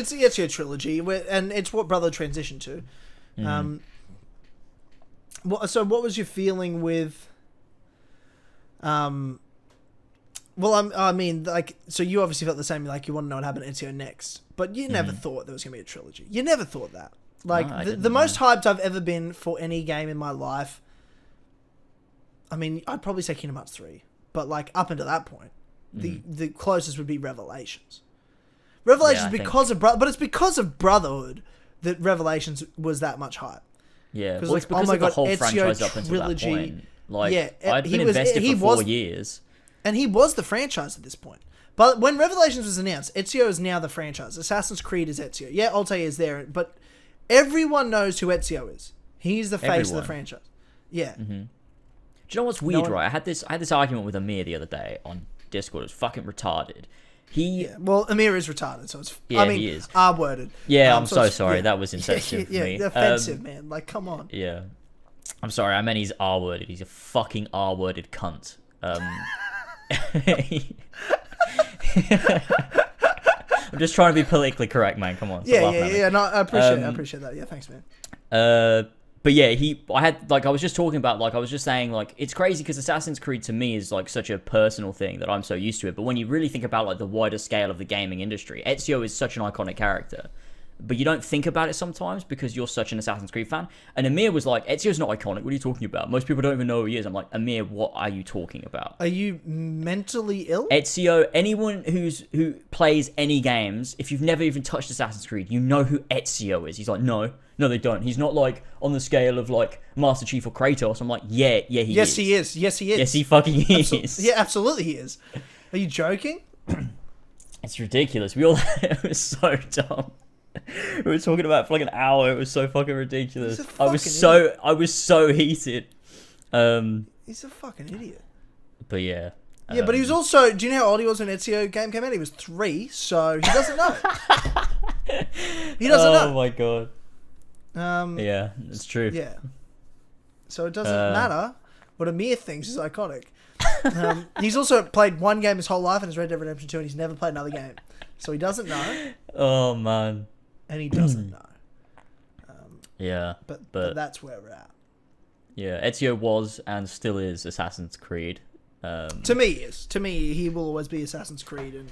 the Ezio Trilogy, and it's what Brotherhood transitioned to. So what was your feeling with? Well, I mean, like, so you obviously felt the same. Like, you want to know what happened to Ezio next, but you never thought there was going to be a trilogy. You never thought that. Like, no, the most hyped I've ever been for any game in my life, I mean, I'd probably say Kingdom Hearts 3. But, like, up until that point, the closest would be Revelations. But it's because of Brotherhood that Revelations was that much hype. Yeah, well, it's because of the whole franchise up until that point. Like, I'd been invested for 4 years. And he was the franchise at this point. But when Revelations was announced, Ezio is now the franchise. Assassin's Creed is Ezio. Yeah, Altair is there, but everyone knows who Ezio is. He's the face of the franchise. Yeah. Do you know what's weird, right? I had this argument with Amir the other day on Discord. It was fucking retarded. Well, Amir is retarded, so it's... Yeah, he is. R-worded. Yeah, I'm so sorry. Yeah. That was insensitive for me. Offensive, man. Like, come on. Yeah. I'm sorry. I meant he's R-worded. He's a fucking R-worded cunt. I'm just trying to be politically correct, man. Come on. Yeah. No, I appreciate that. Yeah, thanks, man. But yeah, I was just talking about, like, I was just saying, like, it's crazy because Assassin's Creed to me is, like, such a personal thing that I'm so used to it. But when you really think about, like, the wider scale of the gaming industry, Ezio is such an iconic character. but you don't think about it sometimes because you're such an Assassin's Creed fan. And Amir was like, Ezio's not iconic. What are you talking about? Most people don't even know who he is. I'm like, Amir, what are you talking about? Are you mentally ill? Ezio, anyone who plays any games, if you've never even touched Assassin's Creed, you know who Ezio is. He's like, no, they don't. He's not like on the scale of like Master Chief or Kratos. I'm like, yeah, he is. Yes, he is. Yes, he is. Yes, he fucking is. Yeah, absolutely he is. Are you joking? It's ridiculous. We all it was so dumb. We were talking about it for like an hour. It was so fucking ridiculous. I was so heated. He's a fucking idiot. But yeah. Yeah, but he was also. Do you know how old he was when Ezio game came out? He was 3, so he doesn't know. He doesn't know. Oh my god. Yeah, it's true. Yeah. So it doesn't matter what Amir thinks is iconic. He's also played one game his whole life, and it's Red Dead Redemption 2, and he's never played another game. So he doesn't know. Oh man. And he doesn't know. Yeah. But that's where we're at. Yeah, Ezio was and still is Assassin's Creed. To me, he will always be Assassin's Creed,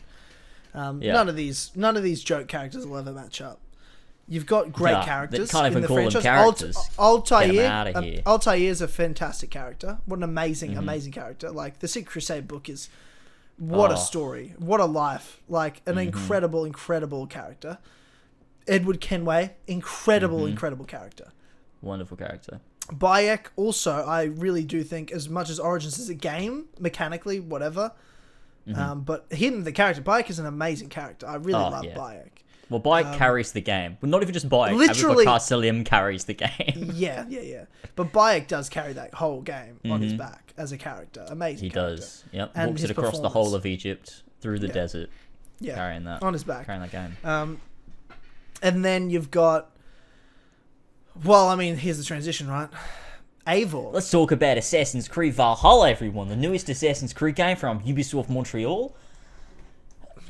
and none of these joke characters will ever match up. You've got great characters. Can't even in the call franchise. them characters. Altair is a fantastic character. What an amazing character. Like, the Secret Crusade book is... What a story. What a life. Like, an incredible character. Edward Kenway, incredible character. Wonderful character. Bayek also, I really do think, as much as Origins is a game, mechanically, whatever, but him, the character, Bayek is an amazing character. I really love Bayek. Well, Bayek carries the game. Well, not even just Bayek. Literally, Selim carries the game. Yeah. But Bayek does carry that whole game on his back as a character. Amazing. He does. Yep. And walks it across the whole of Egypt, through the desert, carrying that on his back, carrying that game. And then you've got. Well, I mean, here's the transition, right? Eivor. Let's talk about Assassin's Creed Valhalla, everyone. The newest Assassin's Creed game from Ubisoft Montreal.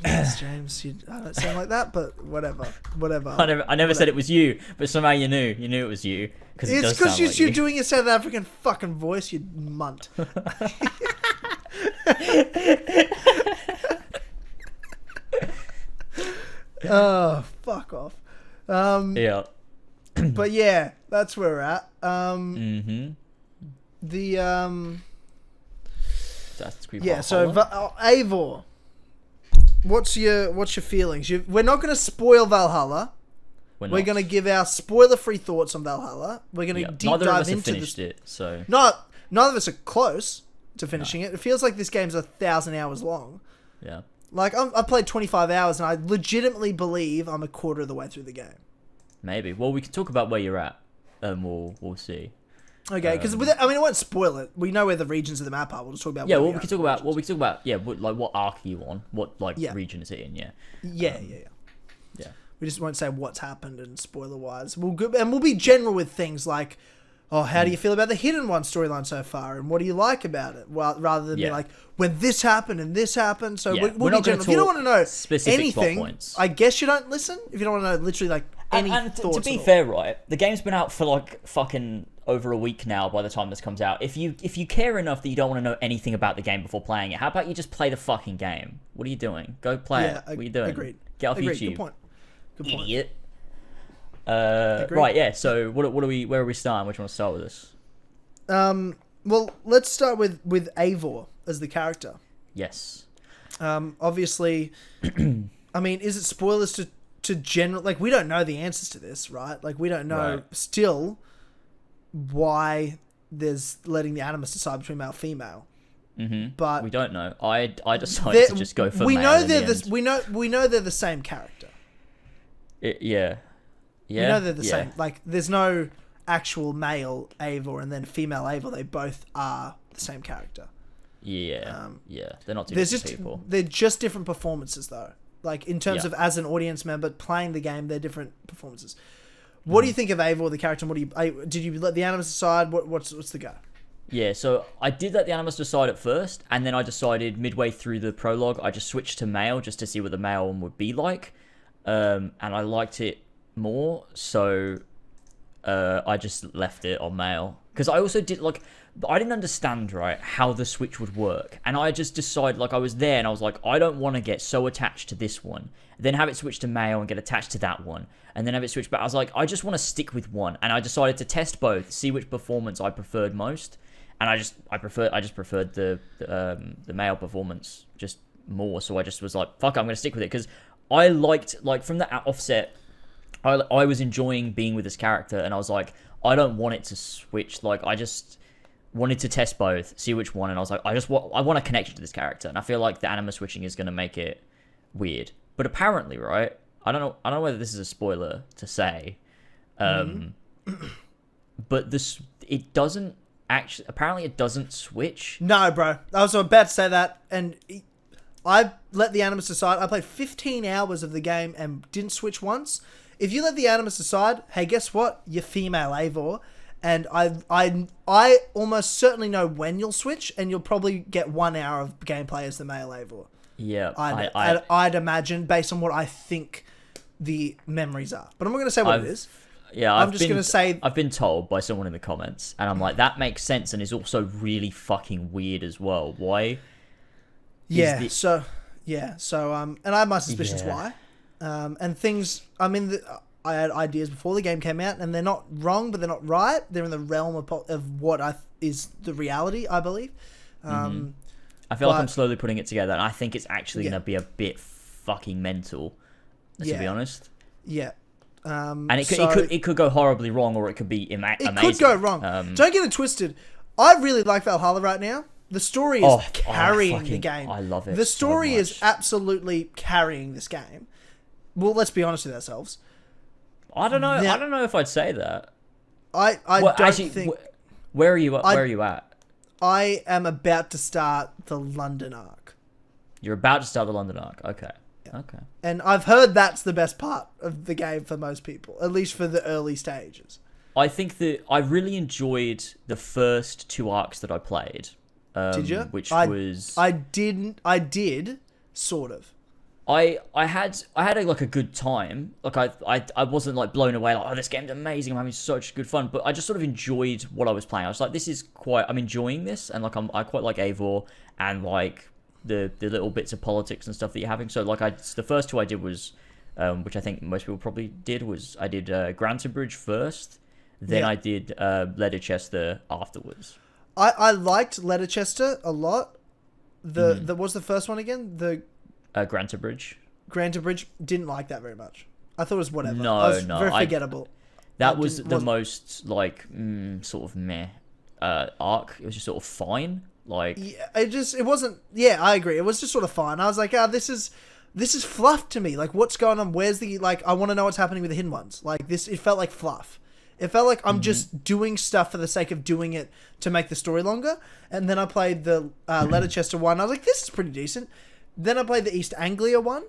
Yes, James, I don't sound like that, but whatever. I never said it was you, but somehow you knew it was you. It's because you're doing a South African fucking voice, you munt. Oh, fuck off. Yeah. But yeah, that's where we're at. Assassin's Creed yeah, Valhalla. so Eivor. What's your feelings? We're not going to spoil Valhalla. We're going to give our spoiler-free thoughts on Valhalla. We're going to deep dive into it, so neither of us are close to finishing it. It feels like this game's 1,000 hours long. Yeah. Like, I've played 25 hours, and I legitimately believe I'm a quarter of the way through the game. Maybe. Well, we can talk about where you're at, and we'll see. Okay, because I won't spoil it. We know where the regions of the map are. We'll just talk about. Yeah, we can talk about. Yeah, what arc are you on? What region is it in? Yeah. Yeah. We just won't say what's happened and spoiler wise. We'll be general with things like, oh, how do you feel about the Hidden One storyline so far, and what do you like about it? Well, rather than be like, when this happened and this happened. So we'll be general. If you don't want to know anything, I guess you don't listen. If you don't want to know literally like any thoughts. To be fair, right, the game's been out for like fucking over a week now by the time this comes out. If you care enough that you don't want to know anything about the game before playing it, how about you just play the fucking game? What are you doing? Go play it. What are you doing? Agreed. Get off YouTube. Good point. Idiot. Right, yeah, so where are we starting? Which one to start with this? Well, let's start with Eivor as the character. Yes. Obviously, I mean, is it spoilers to general, like, we don't know the answers to this, right? Like, we don't know still why there's letting the Animus decide between male and female. But we don't know. I decided to just go for male. We know they're the same character. Yeah. We know they're the same. Like, there's no actual male Eivor and then female Eivor. They both are the same character. Yeah. They're not two different people. They're just different performances, though. Like, in terms of as an audience member playing the game, they're different performances. What do you think of Eivor, the character? And did you let the Animus decide? What's the go? Yeah, so I did let the Animus decide at first, and then I decided midway through the prologue, I just switched to male just to see what the male one would be like. And I liked it more, so I just left it on male. Because I also did, like, I didn't understand, right, how the Switch would work. And I just decided, like, I was there and I was like, I don't want to get so attached to this one. Then have it switch to male and get attached to that one. And then have it switch back. I was like, I just want to stick with one. And I decided to test both, see which performance I preferred most. And I just preferred the male performance just more. So I just was like, fuck, I'm going to stick with it. Because I liked, like, from the offset, I was enjoying being with this character. And I was like, I don't want it to switch. Like, I just wanted to test both, see which one, and I was like, I want a connection to this character, and I feel like the anima switching is going to make it weird. But apparently, right? I don't know whether this is a spoiler to say, but it doesn't actually. Apparently, it doesn't switch. No, bro. I was about to say that, and I let the animus aside. I played 15 hours of the game and didn't switch once. If you let the animus aside, hey, guess what? You're female Eivor. And I almost certainly know when you'll switch, and you'll probably get 1 hour of gameplay as the male Eivor. Yeah, I'd imagine, based on what I think the memories are. But I'm not going to say what it is. Yeah, I'm just going to say... I've been told by someone in the comments, and I'm like, that makes sense and is also really fucking weird as well. Why? Yeah, and I have my suspicions why. And things... I mean... I had ideas before the game came out, and they're not wrong, but they're not right. They're in the realm of what is the reality, I believe. I feel like I'm slowly putting it together, and I think it's actually going to be a bit fucking mental, to be honest. Yeah. And it could go horribly wrong, or it could be amazing. It could go wrong. Don't get it twisted. I really like Valhalla right now. The story is carrying the game. I love it. The story is absolutely carrying this game. Well, let's be honest with ourselves. I don't know. I don't know if I'd say that. I don't think. Where are you at? Where are you at? I am about to start the London arc. You're about to start the London arc. Okay. Yeah. Okay. And I've heard that's the best part of the game for most people, at least for the early stages. I think that I really enjoyed the first 2 arcs that I played. Did you? I did, sort of. I had like a good time. Like I wasn't like blown away like, oh, this game's amazing, I'm having such good fun, but I just sort of enjoyed what I was playing. I was like, I'm enjoying this, and like I quite like Eivor and like the little bits of politics and stuff that you're having. So like the first 2 I did was which I think most people probably did, was I did Grantabridge first, then I did Leicester afterwards. I liked Leicester a lot. What's the first one again? Grantabridge. Grantabridge, didn't like that very much. I thought it was whatever. Very forgettable. That was the most like sort of meh arc. It was just sort of fine. Like it wasn't. Yeah, I agree. It was just sort of fine. I was like, this is fluff to me. Like, what's going on? Where's the I want to know what's happening with the hidden ones. Like this, it felt like fluff. It felt like I'm just doing stuff for the sake of doing it to make the story longer. And then I played the Leicester one. I was like, this is pretty decent. Then I played the East Anglia one.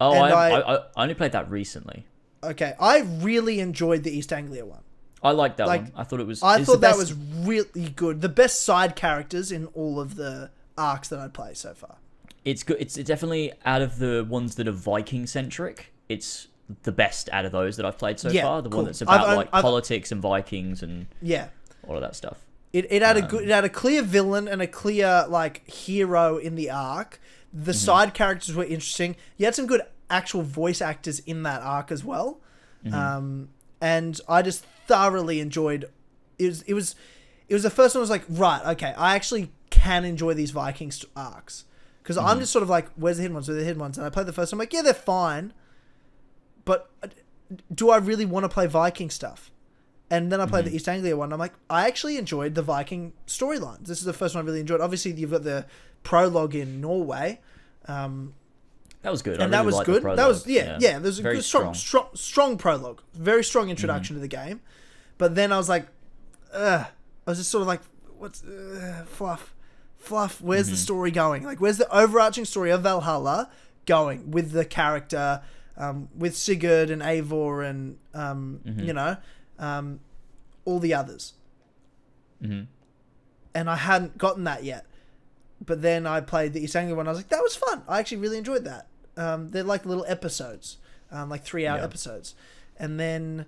Oh, I only played that recently. Okay, I really enjoyed the East Anglia one. I liked that one. I thought it was... I thought that was really good. The best side characters in all of the arcs that I'd played so far. It's good. It's definitely, out of the ones that are Viking-centric, it's the best out of those that I've played so far. The one that's about politics and Vikings and all of that stuff. It had a clear villain and a clear like hero in the arc. The side characters were interesting. You had some good actual voice actors in that arc as well. And I just thoroughly enjoyed it. It was the first one I was like, right, okay, I actually can enjoy these Viking arcs. Because I'm just sort of like, where's the hidden ones? Where's the hidden ones? And I played the first one, I'm like, yeah, they're fine. But do I really want to play Viking stuff? And then I played the East Anglia one. I'm like, I actually enjoyed the Viking storylines. This is the first one I really enjoyed. Obviously, you've got the prologue in Norway. That was good. And that was good. That was there's a good strong prologue. Very strong introduction to the game. But then I was like, I was just sort of like, what's fluff? Where's the story going? Like, where's the overarching story of Valhalla going with the character, with Sigurd and Eivor and all the others. And I hadn't gotten that yet. But then I played the East Anglia one. I was like, that was fun. I actually really enjoyed that. They're like little episodes, like 3-hour episodes. And then,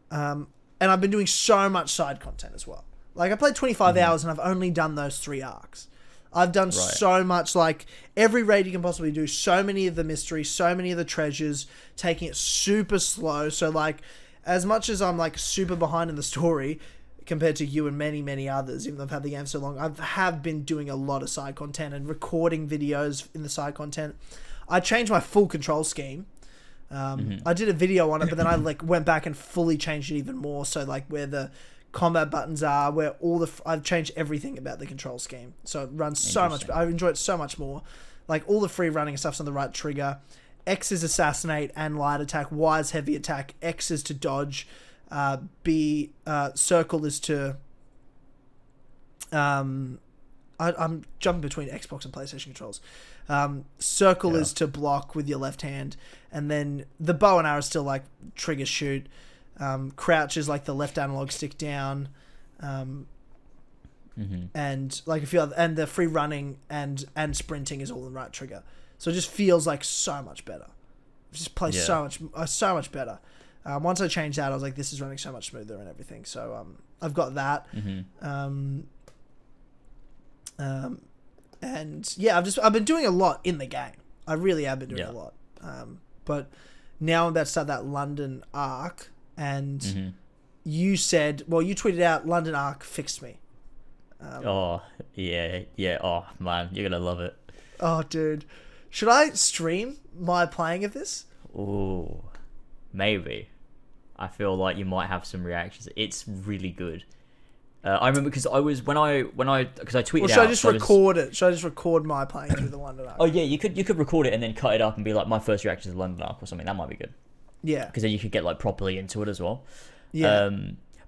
and I've been doing so much side content as well. Like, I played 25 hours and I've only done those 3 arcs. I've done so much, like, every raid you can possibly do, so many of the mysteries, so many of the treasures, taking it super slow. So, like, as much as I'm, like, super behind in the story compared to you and many, many others, even though I've had the game so long, I have been doing a lot of side content and recording videos in the side content. I changed my full control scheme. I did a video on it, but then I, like, went back and fully changed it even more. So, like, where the combat buttons are, where I've changed everything about the control scheme, so it runs so much. I enjoy it so much more. Like, all the free running stuff's on the right trigger. X is assassinate and light attack. Y is heavy attack. X is to dodge. B circle is to. I'm jumping between Xbox and PlayStation controls. Circle is to block with your left hand, and then the bow and arrow is still like trigger shoot. Crouch is like the left analog stick down, and like a few other, and the free running and sprinting is all the right trigger. So it just feels like so much better. It just plays so much better. Once I changed that, I was like, this is running so much smoother and everything. So I've got that. And yeah, I've been doing a lot in the game. I really have been doing a lot. But now I'm about to start that London arc. And you said, well, you tweeted out, London arc fixed me. Oh, yeah. Oh, man, you're going to love it. Oh, dude. Should I stream my playing of this? Oh, maybe. I feel like you might have some reactions. It's really good. I remember because I was, because I tweeted out. Should I just record it? Should I just record my playing through the London arc? Oh, yeah, you could record it and then cut it up and be like, my first reaction to the London arc or something. That might be good. Yeah, because then you could get like properly into it as well. Yeah.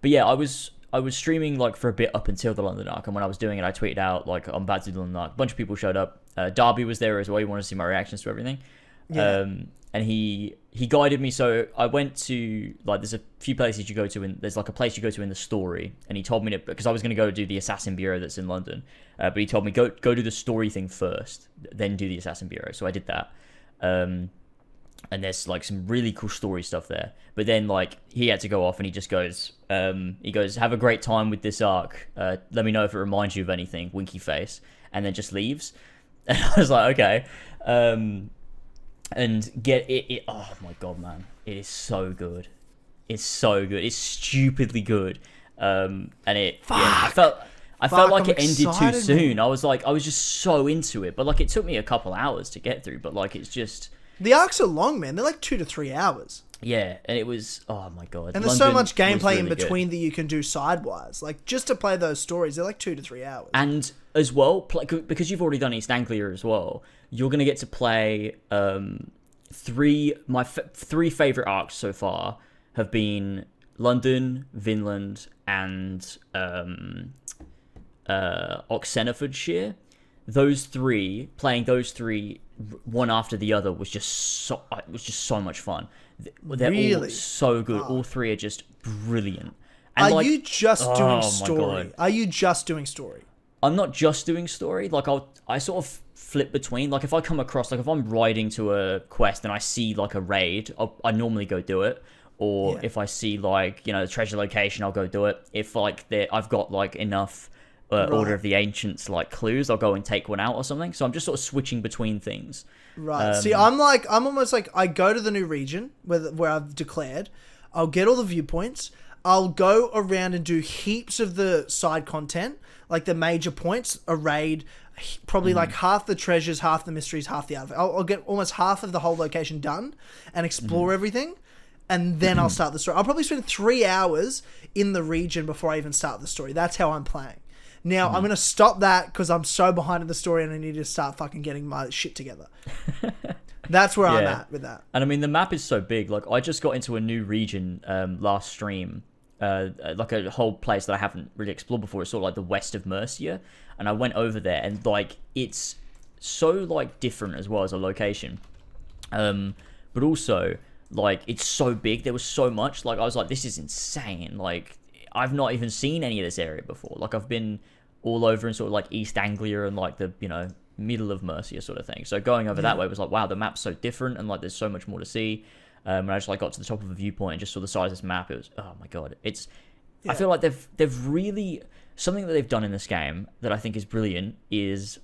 But yeah, I was streaming like for a bit up until the London arc, and when I was doing it, I tweeted out like I'm about to do the London arc. A bunch of people showed up. Darby was there as well. He wanted to see my reactions to everything. Yeah. And he guided me. So I went to like there's a few places you go to, and there's like a place you go to in the story, and he told me to, because I was going to go do the Assassin Bureau that's in London, but he told me go do the story thing first, then do the Assassin Bureau. So I did that. And there's like some really cool story stuff there. But then like he had to go off and he just goes, have a great time with this arc. Let me know if it reminds you of anything, winky face. And then just leaves. And I was like, okay. And get it. Oh my God, man. It is so good. It's so good. It's stupidly good. And it, I felt like it ended too soon. I was just so into it. But like it took me a couple hours to get through. But like it's just... The arcs are long, man. They're like 2 to 3 hours. Yeah, and it was... Oh, my God. And there's so much gameplay in between that you can do sidewise. Like, just to play those stories, they're like 2 to 3 hours. And as well, because you've already done East Anglia as well, you're going to get to play... three favourite arcs so far have been London, Vinland, and Oxenfordshire. Playing those three one after the other was just so much fun. They're all so good. All three are just brilliant. And are you just doing story? Are you just doing story? I'm not just doing story. Like I sort of flip between. Like if I come across, like if I'm riding to a quest and I see like a raid, I normally go do it. Or if I see like the treasure location, I'll go do it. If like I've got like enough. Order of the Ancients like clues, I'll go and take one out or something. So I'm just sort of switching between things. Right. See, I'm almost like I go to the new region where I've declared. I'll get all the viewpoints. I'll go around and do heaps of the side content, like the major points, a raid, probably like half the treasures, half the mysteries, half the other. I'll get almost half of the whole location done and explore everything. And then I'll start the story. I'll probably spend 3 hours in the region before I even start the story. That's how I'm playing. Now, I'm going to stop that because I'm so behind in the story and I need to start fucking getting my shit together. That's where I'm at with that. And I mean, the map is so big. Like, I just got into a new region last stream, like a whole place that I haven't really explored before. It's sort of like the west of Mercia. And I went over there and, like, it's so, like, different as well as a location. But also, like, it's so big. There was so much. Like, I was like, this is insane. Like, I've not even seen any of this area before. Like, I've been all over in sort of like East Anglia and like the middle of Mercia sort of thing. So going over that way was like, wow, the map's so different and like there's so much more to see. And I just like got to the top of a viewpoint and just saw the size of this map. It was, oh my God, it's I feel like they've really something that they've done in this game that I think is brilliant is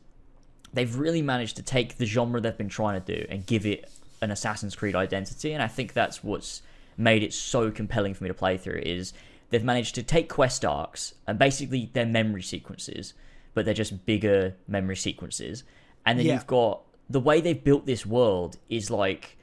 they've really managed to take the genre they've been trying to do and give it an Assassin's Creed identity, and I think that's what's made it so compelling for me to play through. Is they've managed to take quest arcs and basically they're memory sequences, but they're just bigger memory sequences, and then you've got the way they've built this world is like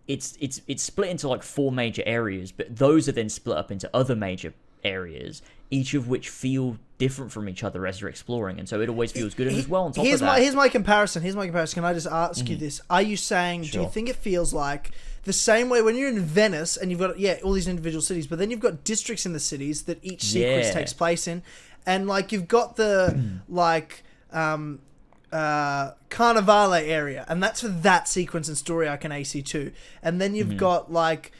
it's split into like 4 major areas, but those are then split up into other major areas, each of which feel different from each other as you're exploring, and so it always feels good. And as well, on top of that, here's my comparison. Can I just ask you this? Are you saying, do you think it feels like the same way when you're in Venice and you've got all these individual cities, but then you've got districts in the cities that each sequence takes place in, and like you've got the Carnivale area, and that's for that sequence and story arc in AC2, and then you've got like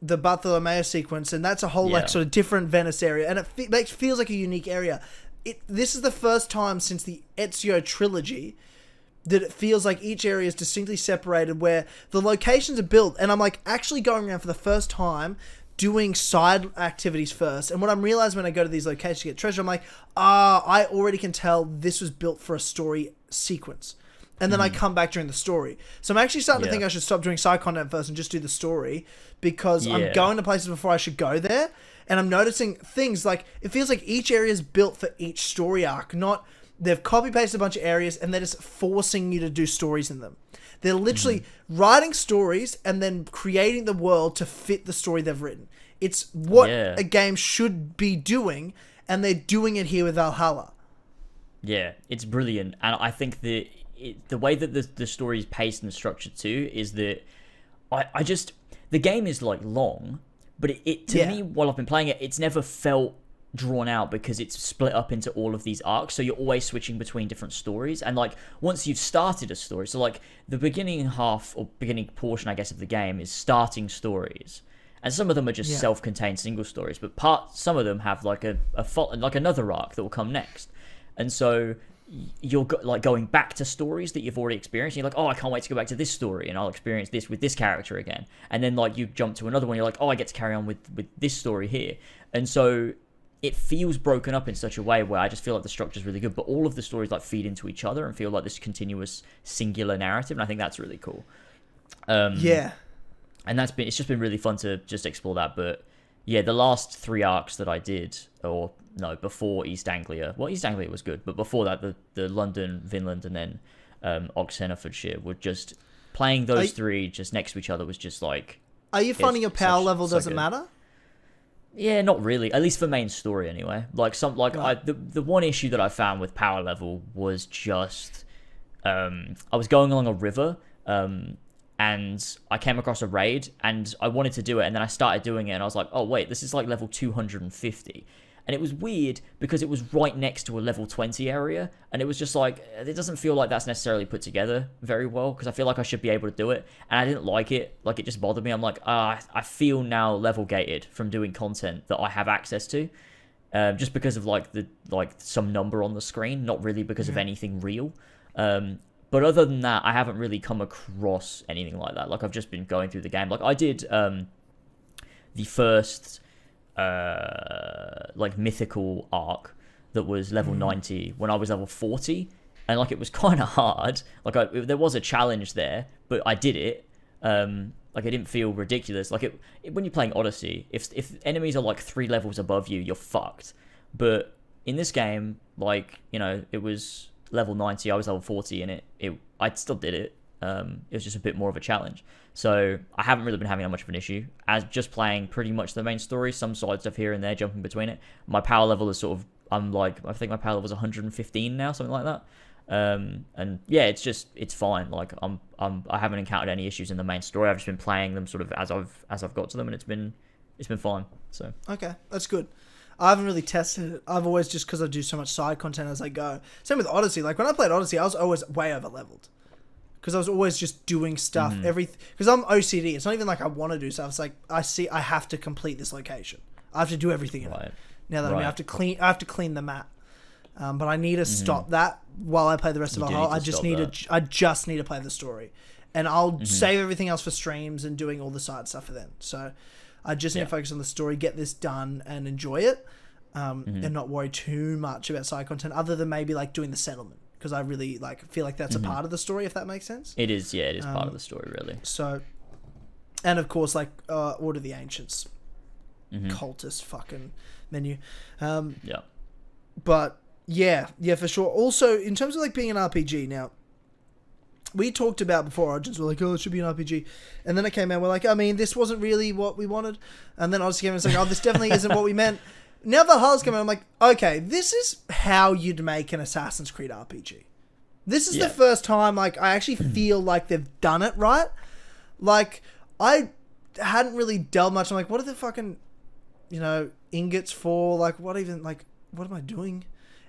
the Bartolomeo sequence, and that's a whole like sort of different Venice area, and it feels like a unique area. This is the first time since the Ezio Trilogy that it feels like each area is distinctly separated, where the locations are built, and I'm like actually going around for the first time doing side activities first, and what I'm realizing when I go to these locations to get treasure, I'm like, I already can tell this was built for a story sequence. And then I come back during the story. So I'm actually starting to think I should stop doing side content first and just do the story, because I'm going to places before I should go there. And I'm noticing things like, it feels like each area is built for each story arc, not they've copy-pasted a bunch of areas and they're just forcing you to do stories in them. They're literally writing stories and then creating the world to fit the story they've written. It's what a game should be doing, and they're doing it here with Valhalla. Yeah, it's brilliant. And I think the way that the story is paced and structured too is that I just, the game is like long, but it to me, while I've been playing it, it's never felt drawn out because it's split up into all of these arcs, so you're always switching between different stories. And like once you've started a story, so like the beginning half or beginning portion, I guess, of the game is starting stories, and some of them are just self-contained single stories, but some of them have like like another arc that will come next, and so you're like going back to stories that you've already experienced, and you're like, oh, I can't wait to go back to this story and I'll experience this with this character again. And then like you jump to another one, you're like, oh, I get to carry on with this story here. And so it feels broken up in such a way where I just feel like the structure is really good, but all of the stories like feed into each other and feel like this continuous singular narrative, and I think that's really cool. And it's just been really fun to just explore that. But yeah, the last 3 arcs that I did, or no, before East Anglia. Well, East Anglia was good, but before that, the London, Vinland, and then Oxenfordshire were just playing those 3 just next to each other was just like. Are you finding your power level doesn't matter? Yeah, not really. At least for main story, anyway. Like the one issue that I found with power level was just I was going along a river. And I came across a raid, and I wanted to do it, and then I started doing it, and I was like, oh, wait, this is like level 250. And it was weird, because it was right next to a level 20 area, and it was just like, it doesn't feel like that's necessarily put together very well, because I feel like I should be able to do it, and I didn't like it. Like, it just bothered me. I'm like, I feel now level gated from doing content that I have access to, just because of like some number on the screen, not really because of anything real. But other than that, I haven't really come across anything like that. Like, I've just been going through the game. Like, I did the first like mythical arc that was level 90 when I was level 40, and like it was kind of hard. Like there was a challenge there, but I did it. Like it didn't feel ridiculous. Like when you're playing Odyssey, if enemies are like 3 levels above you, you're fucked. But in this game, like, you know, it was level 90, I was level 40, and I still did it. It was just a bit more of a challenge. So I haven't really been having that much of an issue. As just playing pretty much the main story, some side stuff here and there, jumping between it. My power level is sort of, I think my power level is 115 now, something like that. And yeah, it's fine. Like I haven't encountered any issues in the main story. I've just been playing them sort of as I've got to them, and it's been fine. So okay, that's good. I haven't really tested it. I've always, just because I do so much side content as I go. Same with Odyssey. Like when I played Odyssey, I was always way over leveled. Because I was always just doing stuff, because I'm OCD. It's not even like I want to do stuff. It's like I have to complete this location. I have to do everything in it. Now that I have to clean the map. But I need to stop that while I play the rest of Valhalla. I just need to play the story, and I'll save everything else for streams and doing all the side stuff for then. So I just need to focus on the story, get this done, and enjoy it. and not worry too much about side content other than maybe like doing the settlement, because I really like feel like that's a part of the story, if that makes sense. It is, yeah, it is part of the story, really. So, and of course, like Order of the Ancients, cultist fucking menu. Yeah. But yeah, for sure. Also, in terms of like being an RPG now, we talked about before Origins, we're like, oh, it should be an RPG. And then it came out, we're like, I mean, this wasn't really what we wanted. And then Odyssey came and was like, oh, this definitely isn't what we meant. Now Valhalla's coming out, I'm like, okay, this is how you'd make an Assassin's Creed RPG. This is the first time, like, I actually feel like they've done it right. Like, I hadn't really delved much. I'm like, what are the fucking, ingots for? Like, what am I doing?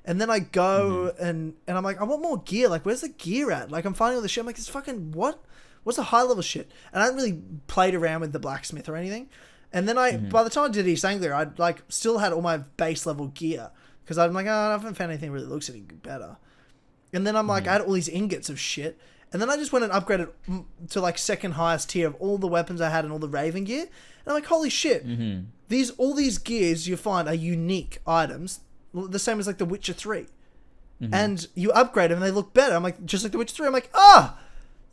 And then I go and I'm like, I want more gear. Like, where's the gear at? Like, I'm finding all the shit. I'm like, this fucking, what? What's the high level shit? And I hadn't really played around with the blacksmith or anything. And then by the time I did East Anglia, I'd like still had all my base level gear. Because I'm like, I haven't found anything that really looks any better. And then I'm like, I had all these ingots of shit. And then I just went and upgraded to like second highest tier of all the weapons I had and all the Raven gear. And I'm like, holy shit. All these gears you find are unique items. The same as like The Witcher 3. And you upgrade them and they look better. I'm like, just like The Witcher 3. I'm like,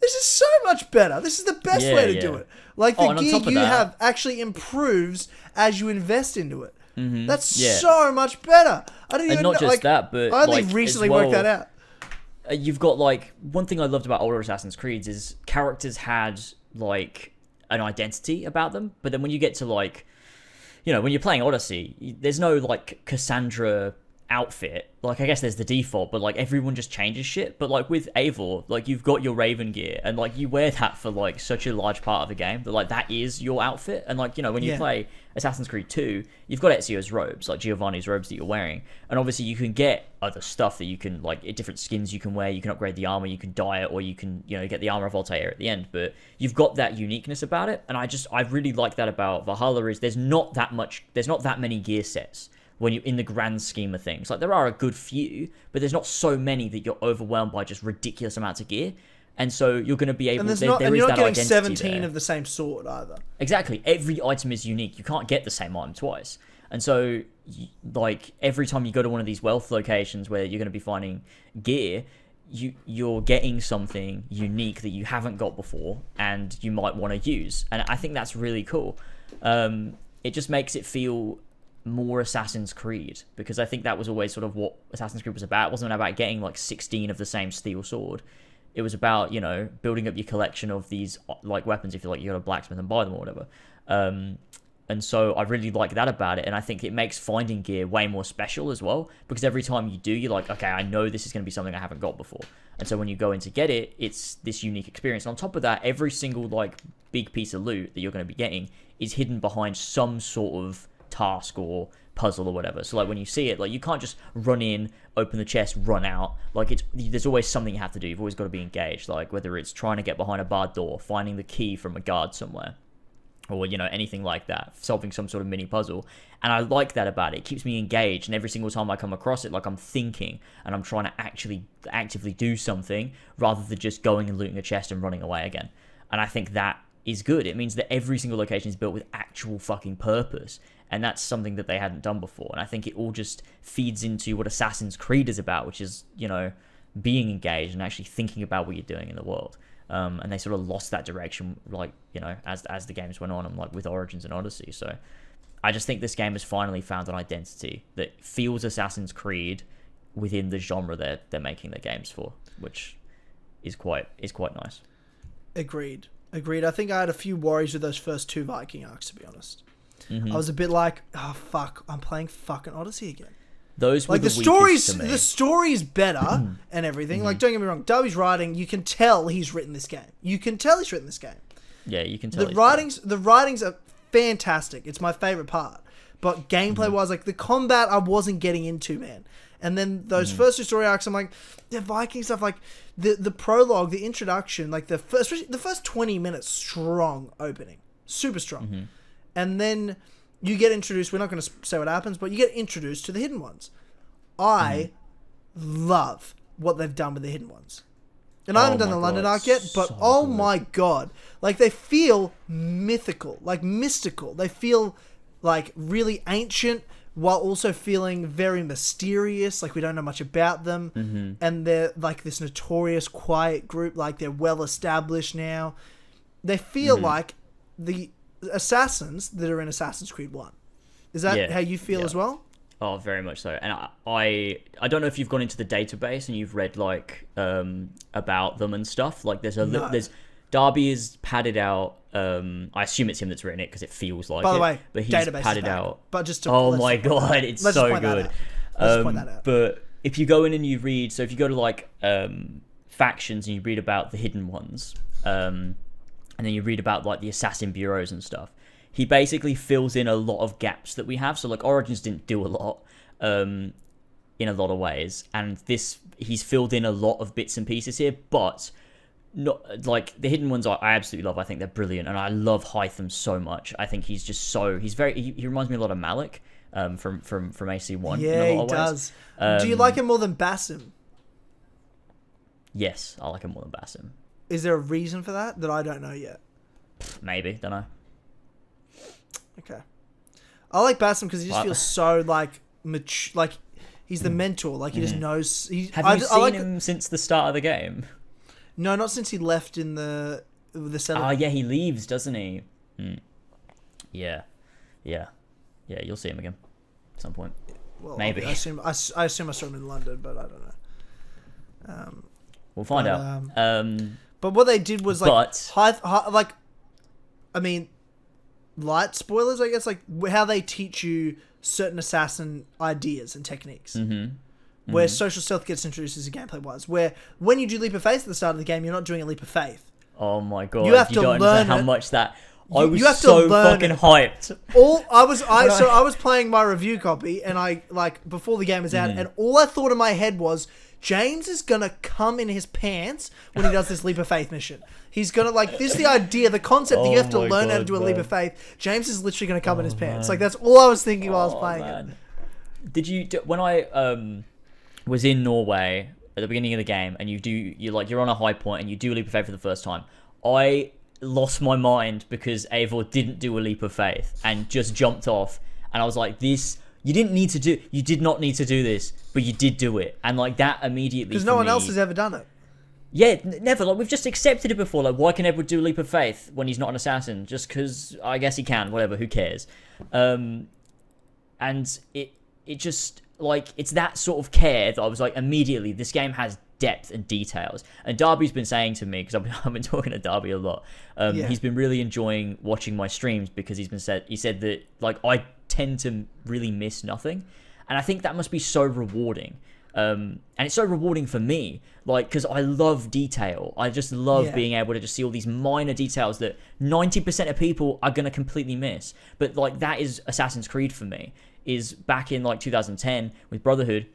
this is so much better. This is the best way to do it. Like the gear you have actually improves as you invest into it. That's so much better. I didn't even not know, just that, but I only recently worked that out. You've got like one thing I loved about older Assassin's Creeds is characters had like an identity about them, but then when you get to like, when you're playing Odyssey, there's no like Cassandra outfit. Like, I guess there's the default, but like everyone just changes shit. But like with Eivor, like you've got your Raven gear and like you wear that for like such a large part of the game that like that is your outfit. And like, when you play Assassin's Creed 2, you've got Ezio's robes, like Giovanni's robes that you're wearing. And obviously you can get other stuff that you can like different skins you can wear, you can upgrade the armor, you can dye it, or you can, get the armor of Altair at the end. But you've got that uniqueness about it. And I really like that about Valhalla is there's not that many gear sets when you're in the grand scheme of things. Like, there are a good few, but there's not so many that you're overwhelmed by just ridiculous amounts of gear. And so you're going to be able to... And you're not getting 17 of the same sword either. Exactly. Every item is unique. You can't get the same item twice. And so, like, every time you go to one of these wealth locations where you're going to be finding gear, you're getting something unique that you haven't got before and you might want to use. And I think that's really cool. It just makes it feel more Assassin's Creed, because I think that was always sort of what Assassin's Creed was about. It wasn't about getting like 16 of the same steel sword. It was about, building up your collection of these like weapons if you go to blacksmith and buy them or whatever. And so I really like that about it, and I think it makes finding gear way more special as well, because every time you do, you're like, okay, I know this is going to be something I haven't got before. And so when you go in to get it, it's this unique experience. And on top of that, every single like big piece of loot that you're going to be getting is hidden behind some sort of task or puzzle or whatever. So like when you see it, like you can't just run in, open the chest, run out. Like there's always something you have to do. You've always got to be engaged, like whether it's trying to get behind a barred door, finding the key from a guard somewhere, or anything like that, solving some sort of mini puzzle. And I like that about it. It keeps me engaged, and every single time I come across it, like I'm thinking and I'm trying to actually actively do something rather than just going and looting a chest and running away again. And I think that is good. It means that every single location is built with actual fucking purpose. And that's something that they hadn't done before. And I think it all just feeds into what Assassin's Creed is about, which is, being engaged and actually thinking about what you're doing in the world. And they sort of lost that direction, like, as the games went on, and like with Origins and Odyssey. So I just think this game has finally found an identity that feels Assassin's Creed within the genre they're making their games for, which is quite nice. Agreed. I think I had a few worries with those first two Viking arcs, to be honest. I was a bit like, oh fuck, I'm playing fucking Odyssey again. Those were like the story's better and everything. Like, don't get me wrong, Darby's writing, you can tell he's written this game. Yeah, you can tell. The writings are fantastic. It's my favorite part. But gameplay wise, like the combat, I wasn't getting into, man. And then those first two story arcs, I'm like, the Viking stuff, like the prologue, the introduction, like the first 20 minutes, strong opening, super strong. And then you get introduced, we're not going to say what happens, but you get introduced to the Hidden Ones. I love what they've done with the Hidden Ones. And I haven't done the London arc yet, but so my God. Like, they feel mythical, like mystical. They feel like really ancient, while also feeling very mysterious. Like we don't know much about them, and they're like this notorious quiet group. Like they're well established now. They feel like the assassins that are in Assassin's Creed 1. Is that how you feel as well? Oh, very much so. And I don't know if you've gone into the database and you've read like about them and stuff. Like there's Darby is padded out. I assume it's him that's written it because it feels like it. By the way, but he's database padded is back. out. But just to, oh my god, it's so good. Let's point that out. But if you go in and you read, so if you go to like factions and you read about the hidden ones, and then you read about like the assassin bureaus and stuff, he basically fills in a lot of gaps that we have. So like Origins didn't do a lot in a lot of ways, and he's filled in a lot of bits and pieces here, but not like the hidden ones I absolutely love. I think they're brilliant, and I love Hytham so much. I think he reminds me a lot of Malik from AC1. Yeah, he does. Do you like him more than Basim? Yes, I like him more than Basim. Is there a reason for that I don't know yet? Maybe, don't know. Okay, I like Basim because he just feels so like mature. Like he's the mentor. Like he just knows. Have you seen him since the start of the game? No, not since he left in the settlement. Oh, yeah, he leaves, doesn't he? Yeah. You'll see him again at some point. Well, maybe. I assume I saw him in London, but I don't know. We'll find out. But what they did was like, light spoilers, I guess, like how they teach you certain assassin ideas and techniques. Where social stealth gets introduced as a gameplay wise, where when you do leap of faith at the start of the game, you're not doing a leap of faith. Oh my god! You have to don't learn understand how it. much that You was have to so learn fucking it. hyped. I was playing my review copy, and I like before the game was out, and all I thought in my head was James is gonna come in his pants when he does this leap of faith mission. He's gonna like this is the idea, the concept that you have to learn how to do a leap of faith. James is literally gonna come in his pants. Like that's all I was thinking while I was playing it. Did you when I was in Norway at the beginning of the game, and you're on a high point and you do a leap of faith for the first time? I lost my mind because Eivor didn't do a leap of faith and just jumped off, and I was like, you did not need to do this, but you did do it, and like that immediately, because no one else has ever done it. Yeah, never. Like we've just accepted it before. Like why can Edward do a leap of faith when he's not an assassin? Just because I guess he can. Whatever. Who cares? And it just like it's that sort of care that I was like immediately. This game has depth and details. And Darby's been saying to me, because I've been talking to Darby a lot. He's been really enjoying watching my streams because he said that like I tend to really miss nothing, and I think that must be so rewarding. And it's so rewarding for me, like, because I love detail. I just love being able to just see all these minor details that 90% of people are going to completely miss. But, like, that is Assassin's Creed for me, is back in, like, 2010 with Brotherhood,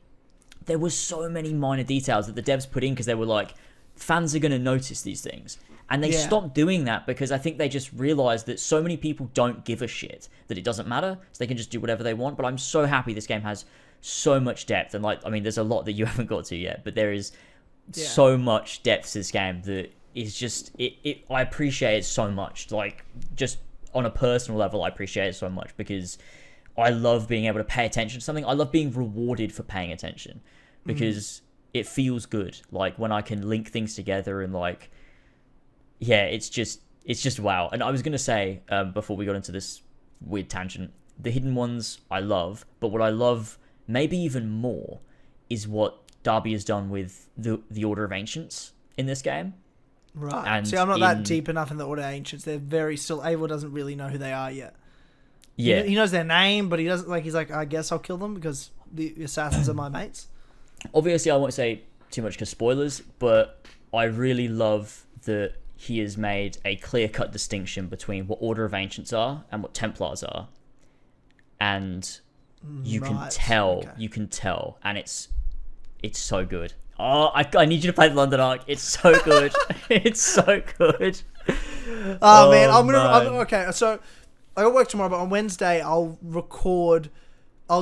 there was so many minor details that the devs put in because they were like, fans are going to notice these things. And they stopped doing that because I think they just realized that so many people don't give a shit, that it doesn't matter, so they can just do whatever they want. But I'm so happy this game has so much depth, and like, I mean, there's a lot that you haven't got to yet, but there is so much depth to this game that is just I appreciate it so much. Like, just on a personal level, I appreciate it so much because I love being able to pay attention to something. I love being rewarded for paying attention because it feels good, like when I can link things together, and like, yeah, it's just wow. And I was gonna say, before we got into this weird tangent, the hidden ones I love, but what I love maybe even more is what Darby has done with the Order of Ancients in this game. Right. And see, I'm not that deep enough in the Order of Ancients. They're very still. Eivor doesn't really know who they are yet. Yeah. He knows their name, but he doesn't like. He's like, I guess I'll kill them because the assassins are my mates. Obviously, I won't say too much because spoilers, but I really love that he has made a clear-cut distinction between what Order of Ancients are and what Templars are, and you can tell, and it's so good. Oh, I need you to play the London Arc. It's so good. It's so good. Oh man, okay. So I got work tomorrow, but on Wednesday I'll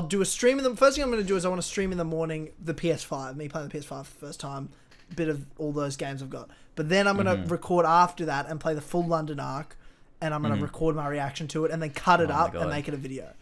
do a stream in the first thing I'm going to do is I want to stream in the morning the PS5, me playing the PS5 for the first time, a bit of all those games I've got. But then I'm going to record after that and play the full London Arc, and I'm going to record my reaction to it and then cut it up and make it a video.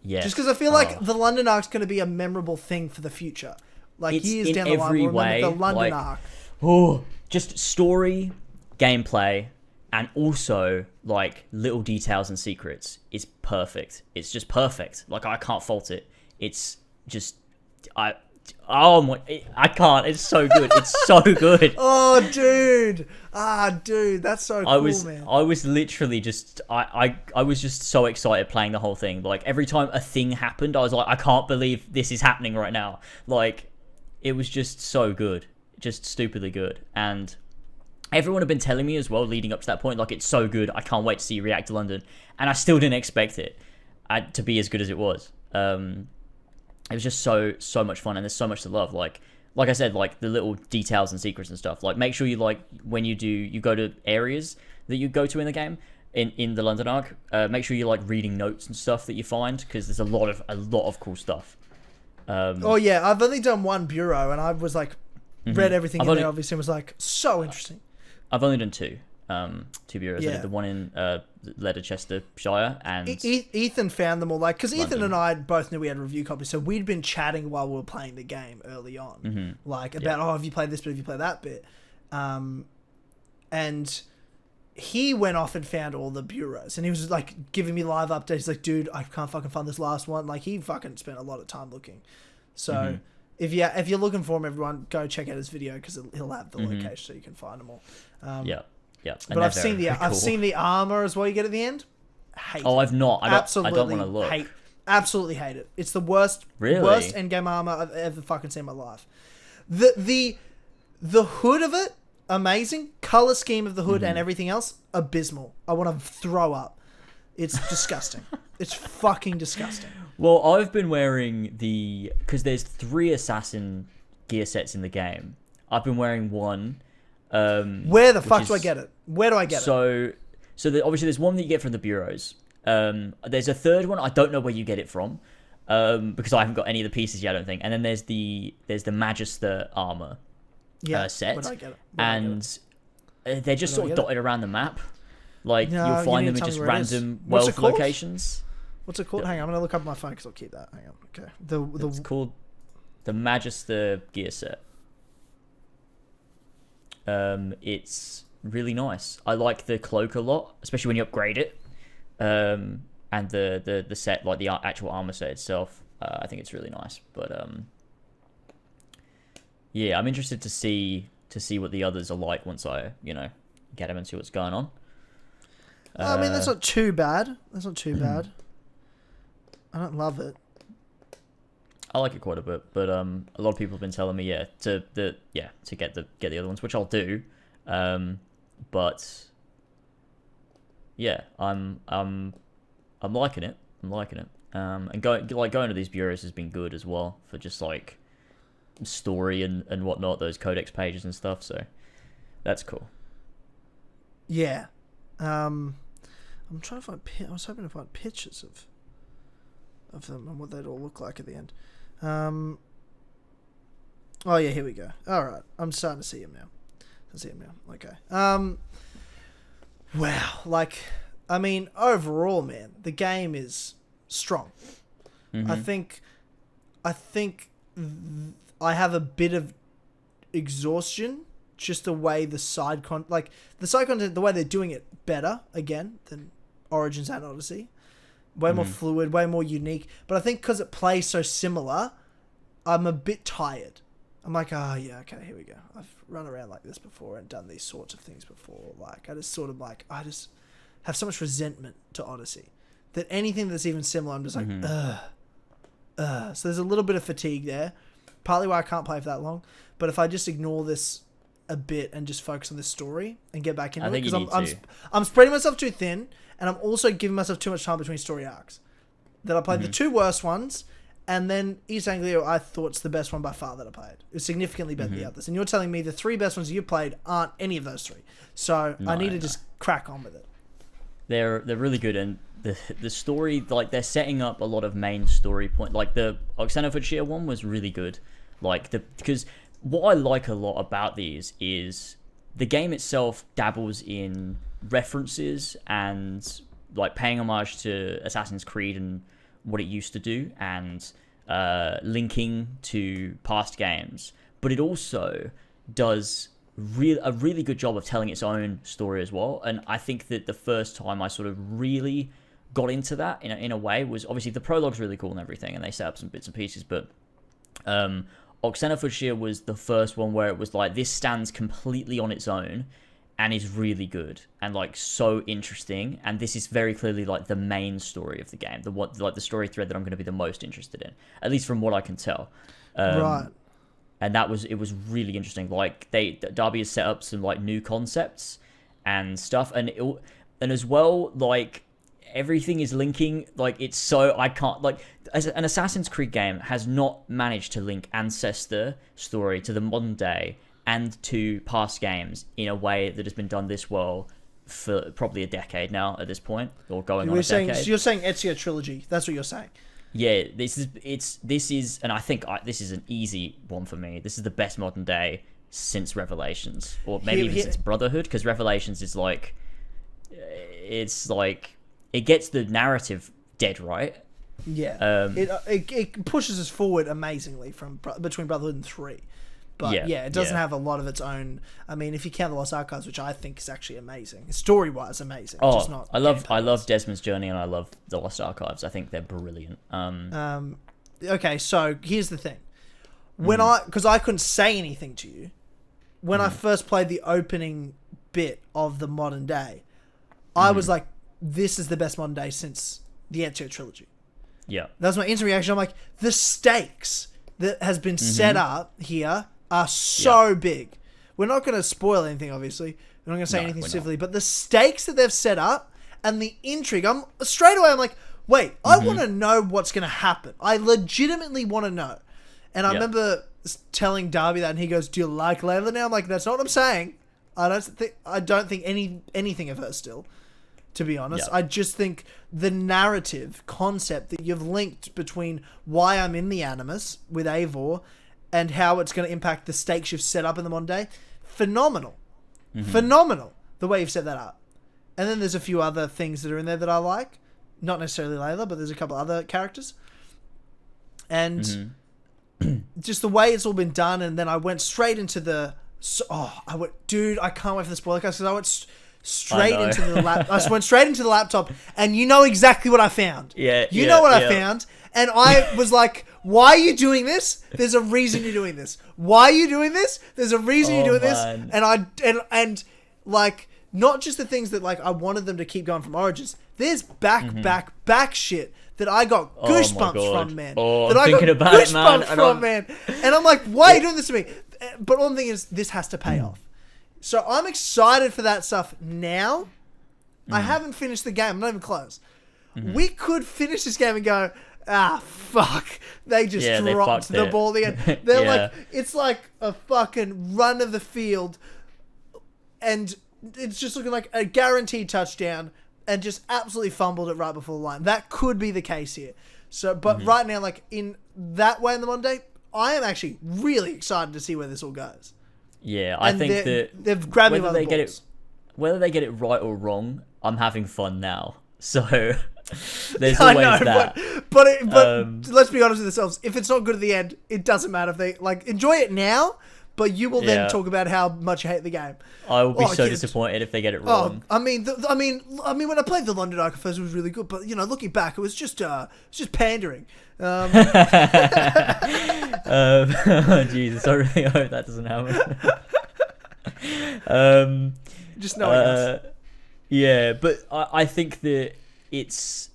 Yes. Just because I feel like the London arc's going to be a memorable thing for the future. Like, it's years in down the line, every we'll remember way, the London like, arc. Oh, just story, gameplay, and also like little details and secrets is perfect. It's just perfect. Like, I can't fault it. It's just I can't. It's so good. It's so good. Oh, dude. Dude, that's so cool, man. I was literally just I was just so excited playing the whole thing. Like, every time a thing happened, I was like, I can't believe this is happening right now. Like, it was just so good. Just stupidly good. And everyone had been telling me as well, leading up to that point, like, it's so good, I can't wait to see you react to London. And I still didn't expect it to be as good as it was. It was just so much fun, and there's so much to love. Like I said, like, the little details and secrets and stuff. Like, make sure you, like, when you go to areas that you go to in the game, in the London arc, make sure you're, like, reading notes and stuff that you find, because there's a lot of cool stuff. Oh yeah, I've only done one bureau, and I was like, read everything in there, obviously, and was like, so interesting. I've only done two bureaus. Yeah. I did the one in Leicestershire and Ethan found them all, like, because Ethan London. and I both knew we had review copies, so we'd been chatting while we were playing the game early on, like, about have you played this bit, have you played that bit, and he went off and found all the bureaus, and he was like giving me live updates. He's like, dude, I can't fucking find this last one. Like, he fucking spent a lot of time looking. So if you're looking for him, everyone, go check out his video, because he'll have the location so you can find them all. Yeah. But I've seen the armor as well you get at the end. Hate Oh, it. I've not. I don't want to look. Absolutely hate it. It's the worst endgame armor I've ever fucking seen in my life. The hood of it, amazing. Color scheme of the hood and everything else, abysmal. I want to throw up. It's disgusting. It's fucking disgusting. Well, I've been wearing because there's 3 assassin gear sets in the game. I've been wearing one. Where the fuck do I get it? Where do I get it? So obviously there's one that you get from the bureaus. There's a third one. I don't know where you get it from, because I haven't got any of the pieces yet, I don't think. And then there's the Magister armor set, where do I get it? And they're just sort of dotted around the map. Like, No, you'll find you them need in to just tell me where it is. random What's it wealth called? locations. What's it called? Yeah. Hang on, I'm gonna look up my phone because I'll keep that. Hang on. Okay. It's called the Magister gear set. It's really nice. I like the cloak a lot, especially when you upgrade it. And the set, like the actual armor set itself, I think it's really nice. But yeah, I'm interested to see what the others are like once I get them and see what's going on. I mean, that's not too bad. I don't love it. I like it quite a bit, but a lot of people have been telling me to get the other ones, which I'll do. But yeah, I'm liking it. And going to these bureaus has been good as well, for just like story and whatnot, those codex pages and stuff. So that's cool. Yeah. I'm trying to find. I was hoping to find pictures of them and what they'd all look like at the end. Oh yeah, here we go. All right, I'm starting to see him now. Okay. Wow. Like, I mean, overall, man, the game is strong. I think I have a bit of exhaustion, just the way the side content, the way they're doing it better again than Origins and Odyssey. Way more fluid, way more unique. But I think because it plays so similar, I'm a bit tired. I'm like, oh yeah, okay, here we go. I've run around like this before and done these sorts of things before. Like, I just have so much resentment to Odyssey that anything that's even similar, I'm just like, So there's a little bit of fatigue there. Partly why I can't play for that long. But if I just ignore this a bit and just focus on the story and get back into it, because I'm spreading myself too thin, and I'm also giving myself too much time between story arcs. That I played the 2 worst ones, and then East Anglia I thought's the best one by far that I played. It's significantly better than the others. And you're telling me the 3 best ones you played aren't any of those 3. So I need to just crack on with it. They're really good, and the story, like, they're setting up a lot of main story point. Like, the Oxenfordshire one was really good. Because what I like a lot about these is the game itself dabbles in references and like paying homage to Assassin's Creed and what it used to do and linking to past games, but it also does a really good job of telling its own story as well. And I think that the first time I sort of really got into that in a way was obviously the prologue's really cool and everything, and they set up some bits and pieces, but Oxenfordshire was the first one where it was like, this stands completely on its own and is really good and like so interesting, and this is very clearly like the main story of the game, the story thread that I'm going to be the most interested in, at least from what I can tell. Right. And it was really interesting. Like Darby has set up some like new concepts and stuff, and as well, like everything is linking. Like it's so, I can't, like, as an Assassin's Creed game has not managed to link ancestor story to the modern day and to past games in a way that has been done this well for probably a decade now at this point, or going on a decade. So you're saying Ezio Trilogy. That's what you're saying. Yeah, this is, and I think this is an easy one for me. This is the best modern day since Revelations, or maybe even since Brotherhood, because Revelations is like, it's like, it gets the narrative dead right. Yeah, it pushes us forward amazingly between Brotherhood and 3. But yeah, it doesn't have a lot of its own. I mean, if you count the Lost Archives, which I think is actually amazing, story-wise amazing. Oh, just not I love Desmond's Journey, and I love the Lost Archives. I think they're brilliant. Okay, so here's the thing: because I couldn't say anything to you when I first played the opening bit of the Modern Day, I was like, "This is the best Modern Day since the Ezio Trilogy." Yeah, that's my instant reaction. I'm like, the stakes that has been set up here are so big. We're not going to spoil anything, obviously. We're not going to say anything specifically, but the stakes that they've set up and the intrigue, I'm like, wait, I want to know what's going to happen. I legitimately want to know. And I remember telling Darby that, and he goes, "Do you like Layla now?" I'm like, that's not what I'm saying. I don't think anything of her still, to be honest. I just think the narrative concept that you've linked between why I'm in the Animus with Eivor and how it's going to impact the stakes you've set up in the modern day, phenomenal. Phenomenal, the way you've set that up. And then there's a few other things that are in there that I like. Not necessarily Layla, but there's a couple other characters. And just the way it's all been done, and then I went straight into the... dude, I can't wait for the Spoilercast, because I went straight into the I went straight into the laptop, and you know exactly what I found. You know what I found. And I was like, why are you doing this? There's a reason you're doing this. Why are you doing this? There's a reason you're doing this. And like, not just the things that like I wanted them to keep going from Origins. There's back shit that I got goosebumps from, man. That I got goosebumps from, man. And I'm like, why are you doing this to me? But one thing is, this has to pay off. So I'm excited for that stuff now. I haven't finished the game. I'm not even close. We could finish this game and go, fuck. They just dropped the ball again. They're like, it's like a fucking run of the field, and it's just looking like a guaranteed touchdown, and just absolutely fumbled it right before the line. That could be the case here. So, but right now, like in that way in the Monday, I am actually really excited to see where this all goes. Yeah, I think that they've grabbed me by the balls. Whether they get it right or wrong, I'm having fun now. So there's always that. But let's be honest with ourselves. If it's not good at the end, it doesn't matter. If they like enjoy it now, but you will then talk about how much you hate the game. I will be so disappointed if they get it wrong. I mean, when I played the London Arc first, it was really good. But looking back, it was just pandering. Jesus, I really hope that doesn't happen. Just knowing yeah, but I think that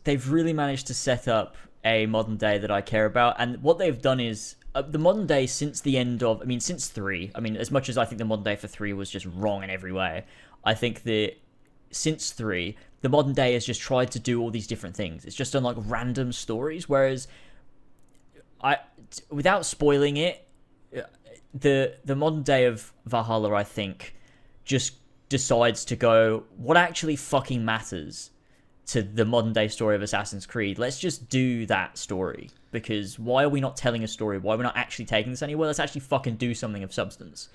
they've really managed to set up a modern day that I care about, and what they've done is the modern day since the end of, since 3. As much as I think the modern day for 3 was just wrong in every way, I think that since 3, the modern day has just tried to do all these different things. It's just done like random stories, whereas without spoiling it, the modern day of Valhalla, I think, just decides to go, what actually fucking matters to the modern day story of Assassin's Creed? Let's just do that story, because why are we not telling a story? Why are we not actually taking this anywhere? Let's actually fucking do something of substance.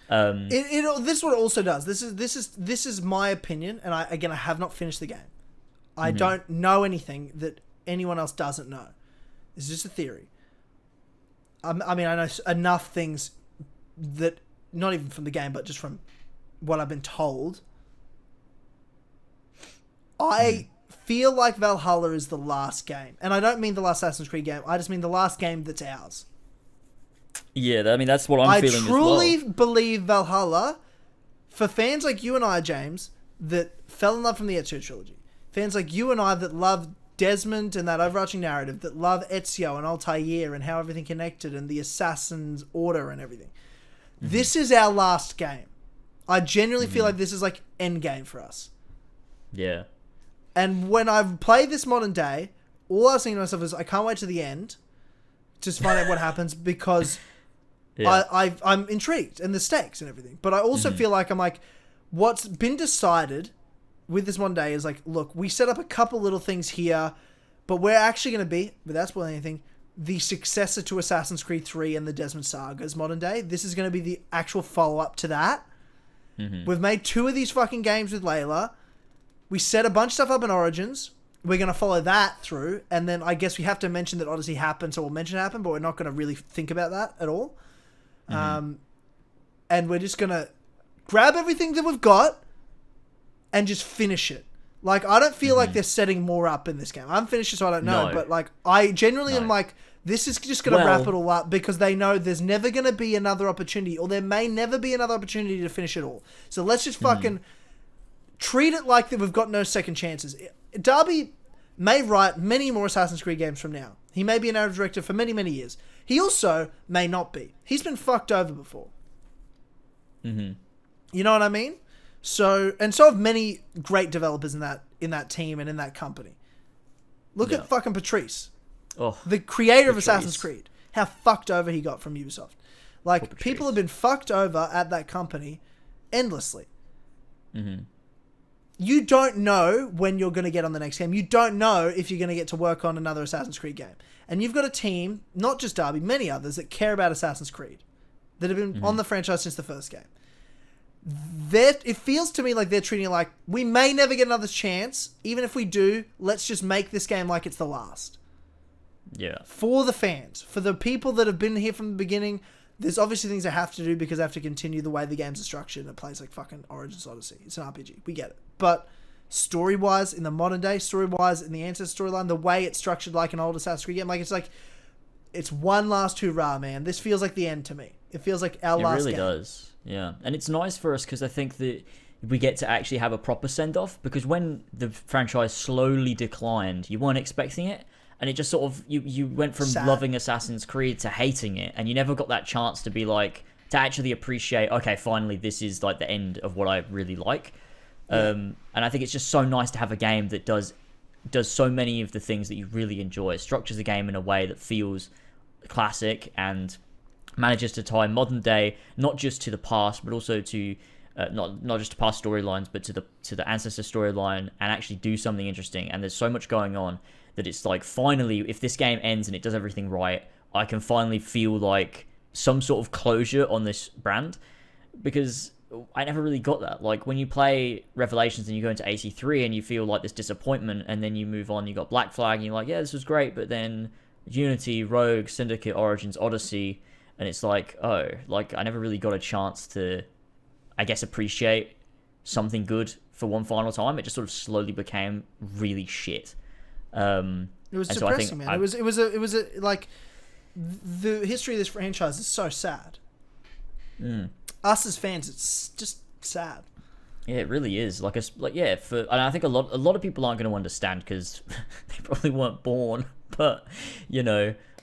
This is what it also does. This is my opinion, and I have not finished the game. I don't know anything that anyone else doesn't know. This is just a theory. I mean, I know enough things that, not even from the game, but just from what I've been told. I feel like Valhalla is the last game. And I don't mean the last Assassin's Creed game. I just mean the last game that's ours. Yeah, I mean, that's what I'm feeling as well. I truly believe Valhalla, for fans like you and I, James, that fell in love from the Ezio Trilogy, fans like you and I that love Desmond and that overarching narrative, that love Ezio and Altair and how everything connected and the Assassin's Order and everything. This is our last game. I genuinely feel like this is like endgame for us. Yeah. And when I've played this modern day, all I was thinking to myself is, I can't wait to the end to find out what happens, because I'm intrigued and the stakes and everything. But I also feel like I'm like, what's been decided with this modern day is like, look, we set up a couple little things here, but we're actually going to be, without spoiling anything, the successor to Assassin's Creed 3 and the Desmond Sagas modern day. This is going to be the actual follow-up to that. We've made 2 of these fucking games with Layla. We set a bunch of stuff up in Origins. We're going to follow that through. And then I guess we have to mention that Odyssey happened, so we'll mention it happened, but we're not going to really think about that at all. And we're just going to grab everything that we've got and just finish it. Like, I don't feel like they're setting more up in this game. I'm finished, so I don't know. But, like, I genuinely am like, this is just going to wrap it all up, because they know there's never going to be another opportunity, or there may never be another opportunity to finish it all. So let's just fucking treat it like that we've got no second chances. Darby may write many more Assassin's Creed games from now. He may be an narrative director for many, many years. He also may not be. He's been fucked over before. You know what I mean? So have many great developers in that team and in that company. Look at fucking Patrice. The creator of Assassin's Creed. How fucked over he got from Ubisoft. Like, people have been fucked over at that company endlessly. You don't know when you're going to get on the next game. You don't know if you're going to get to work on another Assassin's Creed game. And you've got a team, not just Darby, many others, that care about Assassin's Creed, that have been on the franchise since the first game. It feels to me like they're treating it like, we may never get another chance. Even if we do, let's just make this game like it's the last. Yeah. For the fans, for the people that have been here from the beginning, there's obviously things they have to do because they have to continue the way the games are structured, and it plays like fucking Origins Odyssey. It's an RPG. We get it. But story-wise, in the modern day, story-wise, in the Ancestor storyline, the way it's structured like an old Assassin's Creed game, it's one last hurrah, man. This feels like the end to me. It feels like our last game. It really does. Yeah. And it's nice for us because I think that we get to actually have a proper send-off, because when the franchise slowly declined, you weren't expecting it. And it just sort of, you went from loving Assassin's Creed to hating it, and you never got that chance to be like, to actually appreciate, okay, finally, this is like the end of what I really like. And I think it's just so nice to have a game that does so many of the things that you really enjoy, structures the game in a way that feels classic and manages to tie modern day, not just to the past, but also to, not just to past storylines, but to the Ancestor storyline, and actually do something interesting. And there's so much going on that it's like, finally, if this game ends and it does everything right, I can finally feel like some sort of closure on this brand, because I never really got that. Like, when you play Revelations and you go into AC3 and you feel like this disappointment, and then you move on, you got Black Flag, and you're like, yeah, this was great, but then Unity, Rogue, Syndicate, Origins, Odyssey, and it's like, oh, like, I never really got a chance to, I guess, appreciate something good for one final time. It just sort of slowly became really shit. It was depressing, man. It was like, the history of this franchise is so sad. Us as fans, it's just sad. Yeah, it really is. And I think a lot of people aren't going to understand because they probably weren't born. But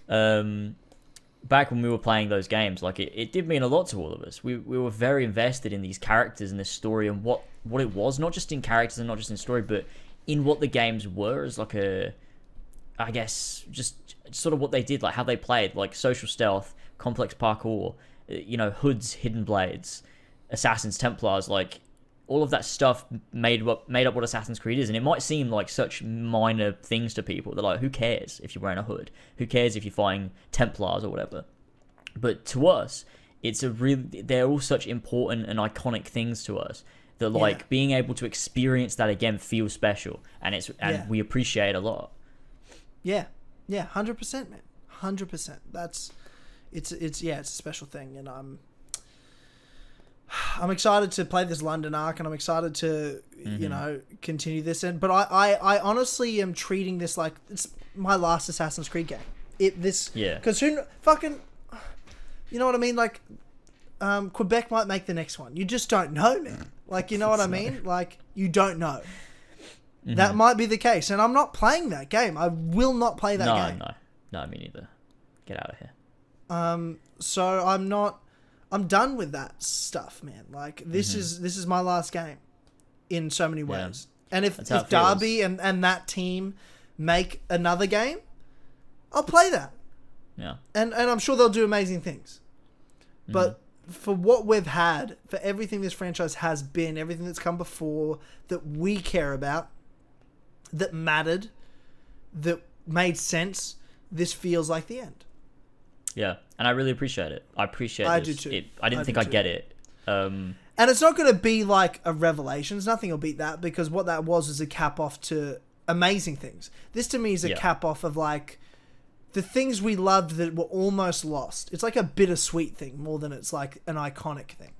back when we were playing those games, like, it did mean a lot to all of us. We were very invested in these characters and this story and what it was, not just in characters and not just in story, but in what the games were, as like I guess, just sort of what they did, like how they played, like social stealth, complex parkour, hoods, hidden blades, assassins, Templars, like all of that stuff made up what Assassin's Creed is. And it might seem like such minor things to people. They're like, who cares if you're wearing a hood? Who cares if you're fighting Templars or whatever? But to us, they're all such important and iconic things to us that being able to experience that again feels special, and we appreciate it a lot. Yeah, 100%, man, 100%. It's a special thing, and I'm excited to play this London arc, and I'm excited to continue this. But I honestly am treating this like it's my last Assassin's Creed game. Because who fucking, you know what I mean? Like, Quebec might make the next one. You just don't know, man. Like, you know what I mean? Like, you don't know. Mm-hmm. That might be the case, and I'm not playing that game. I will not play that game. No, me neither. Get out of here. So I'm done with that stuff, man. Like, this is my last game in so many ways. Yeah. And if Darby and that team make another game, I'll play that. Yeah. And I'm sure they'll do amazing things. Mm-hmm. But for what we've had, for everything this franchise has been, everything that's come before that we care about, that mattered, that made sense, this feels like the end. Yeah, and I really appreciate it. I appreciate I this. do too. I didn't think I'd get it. And it's not going to be like a Revelations. Nothing will beat that, because what that was a cap off to amazing things. This to me is a cap off of like the things we loved that were almost lost. It's like a bittersweet thing more than it's like an iconic thing.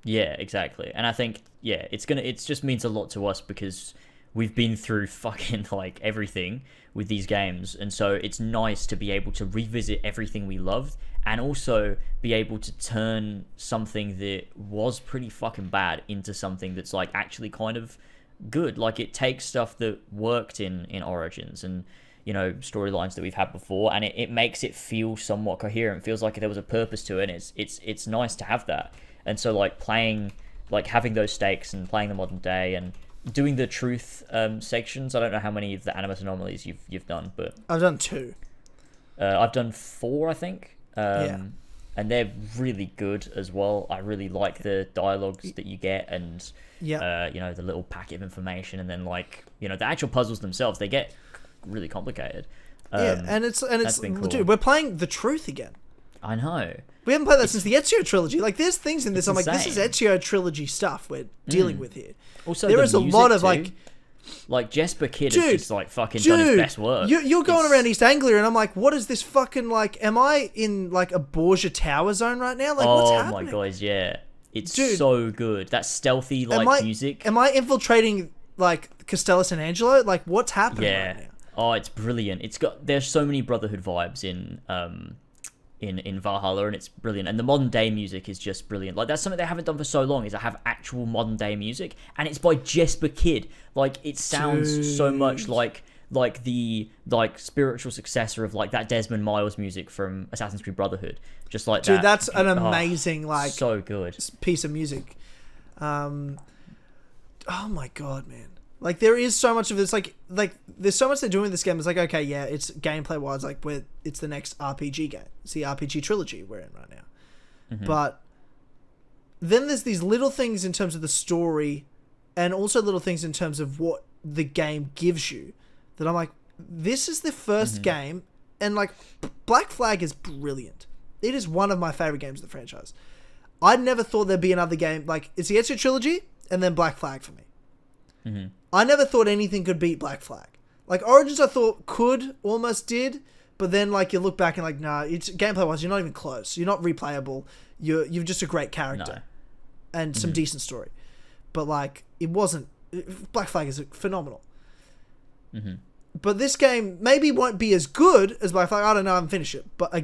Yeah, exactly. And I think it just means a lot to us because we've been through fucking like everything with these games, and so it's nice to be able to revisit everything we loved and also be able to turn something that was pretty fucking bad into something that's like actually kind of good. Like, it takes stuff that worked in Origins and, you know, storylines that we've had before, and it makes it feel somewhat coherent. It feels like there was a purpose to it, and it's nice to have that. And so like playing, like having those stakes and playing the modern day and doing the truth sections. I don't know how many of the Animus Anomalies you've done, but I've done 2. I've done 4, I think. And they're really good as well. I really like the dialogues that you get, and you know, the little packet of information, and then like, you know, the actual puzzles themselves, they get really complicated. And it's cool. Dude, we're playing the truth again. I know. We haven't played that since the Ezio Trilogy. Like, there's things in this. I'm like, this is Ezio Trilogy stuff we're dealing with here. Also, there is a lot of too. Like Jesper Kid has just like fucking done his best work. You're going around East Anglia, and I'm like, what is this fucking like? Am I in like a Borgia Tower zone right now? Like, what's happening? Oh my god, yeah, it's so good. That stealthy music. Am I infiltrating like Castello San Angelo? Like, what's happening right now? Oh, it's brilliant. There's so many Brotherhood vibes in Valhalla, and it's brilliant. And the modern day music is just brilliant. Like, that's something they haven't done for so long, is I have actual modern day music, and it's by Jesper Kid. Like, it sounds so much like the spiritual successor of like that Desmond Miles music from Assassin's Creed Brotherhood. Just like that. Dude, that's an amazing so good piece of music. Oh my god, man. Like, there is so much of this, like there's so much they're doing in this game. It's like, okay, yeah, it's gameplay wise, like, it's the next RPG game. It's the RPG trilogy we're in right now. Mm-hmm. But then there's these little things in terms of the story, and also little things in terms of what the game gives you, that I'm like, this is the first game, and like, Black Flag is brilliant. It is one of my favorite games of the franchise. I never thought there'd be another game, like, it's the Ezio Trilogy, and then Black Flag for me. Mm-hmm. I never thought anything could beat Black Flag. Like, Origins I thought almost did, but then like you look back and like, nah, it's gameplay wise, you're not even close. You're not replayable. You're just a great character and some decent story. But like, it wasn't. Black Flag is phenomenal. Mm-hmm. But this game maybe won't be as good as Black Flag. I don't know. I haven't finished it, but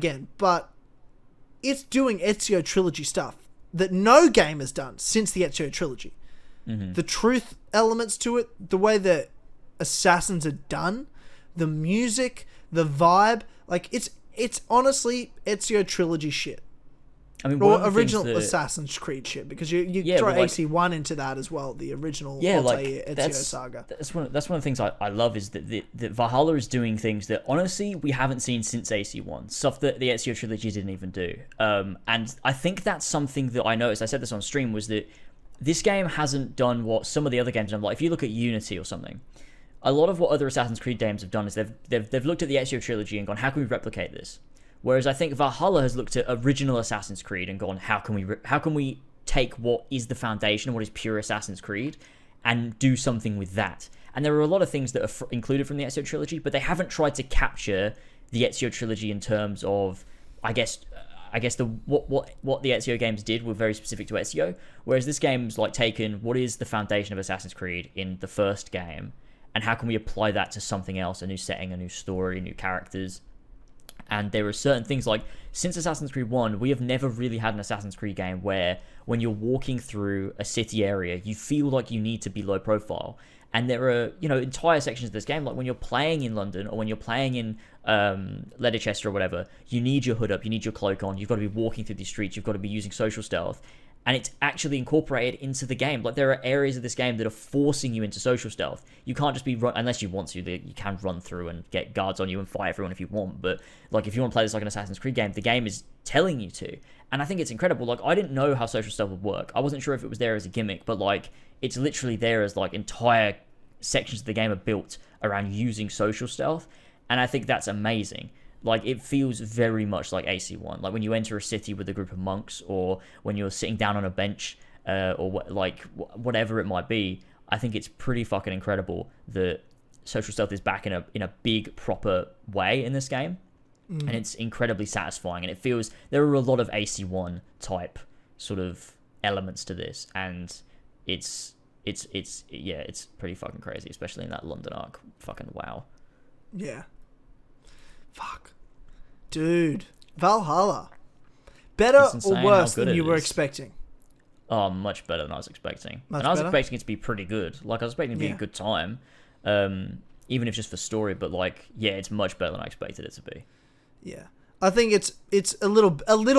it's doing Ezio Trilogy stuff that no game has done since the Ezio Trilogy. Mm-hmm. The truth elements to it, the way that assassins are done, the music, the vibe, like, it's honestly Ezio Trilogy shit. I mean, or original Assassin's Creed shit, because you throw AC1 into that as well, the original Ezio saga. That's one of the things I love, is that Valhalla is doing things that honestly we haven't seen since AC1, stuff that the Ezio Trilogy didn't even do. And I think that's something that I noticed. I said this on stream, was that this game hasn't done what some of the other games have done. Like, if you look at Unity or something, a lot of what other Assassin's Creed games have done is they've looked at the Ezio Trilogy and gone, how can we replicate this? Whereas I think Valhalla has looked at original Assassin's Creed and gone, how can we take what is the foundation and what is pure Assassin's Creed and do something with that? And there are a lot of things that are included from the Ezio Trilogy, but they haven't tried to capture the Ezio Trilogy in terms of, I guess what the Ezio games did were very specific to Ezio, whereas this game's like taken what is the foundation of Assassin's Creed in the first game, and how can we apply that to something else, a new setting, a new story, new characters. And there are certain things like, since Assassin's Creed 1, we have never really had an Assassin's Creed game where when you're walking through a city area, you feel like you need to be low profile. And there are, entire sections of this game, like when you're playing in London or when you're playing in Leicester or whatever, you need your hood up, you need your cloak on, you've got to be walking through these streets, you've got to be using social stealth. And it's actually incorporated into the game. Like, there are areas of this game that are forcing you into social stealth. You can't just be unless you want to. You can run through and get guards on you and fight everyone if you want. But like, if you want to play this like an Assassin's Creed game, the game is telling you to. And I think it's incredible. Like, I didn't know how social stealth would work. I wasn't sure if it was there as a gimmick, but like, it's literally there as like entire sections of the game are built around using social stealth. And I think that's amazing. Like, it feels very much like AC1. Like, when you enter a city with a group of monks, or when you're sitting down on a bench, or whatever it might be, I think it's pretty fucking incredible that social stealth is back in a big, proper way in this game. And it's incredibly satisfying. And it feels, there are a lot of AC1 type sort of elements to this. And it's pretty fucking crazy, especially in that London arc. Fucking wow. Yeah. Fuck. Dude. Valhalla. Better or worse than you were expecting? Oh, much better than I was expecting. Much and I was better? expecting it to be pretty good. Like, I was expecting it to be a good time. Even if just for story, but like, yeah, it's much better than I expected it to be. Yeah. I think it's a little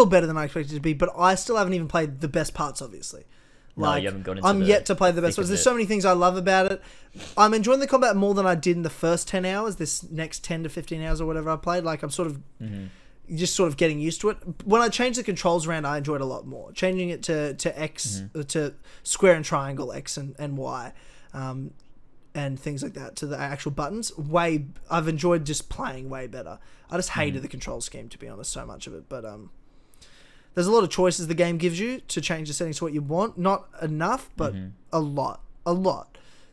better than I expected it to be, but I still haven't even played the best parts, obviously. No, you haven't gone into I'm yet to play the best ones. There's so many things I love about it. I'm enjoying the combat more than I did in the first 10 hours. This next 10 to 15 hours or whatever I played, like, I'm sort of just sort of getting used to it. When I changed the controls around, I enjoyed it a lot more. Changing it to X, to square and triangle, X and Y, and things like that, to the actual buttons. I've enjoyed just playing way better. I just hated the control scheme, to be honest, so much of it. But there's a lot of choices the game gives you to change the settings to what you want. Not enough, but a lot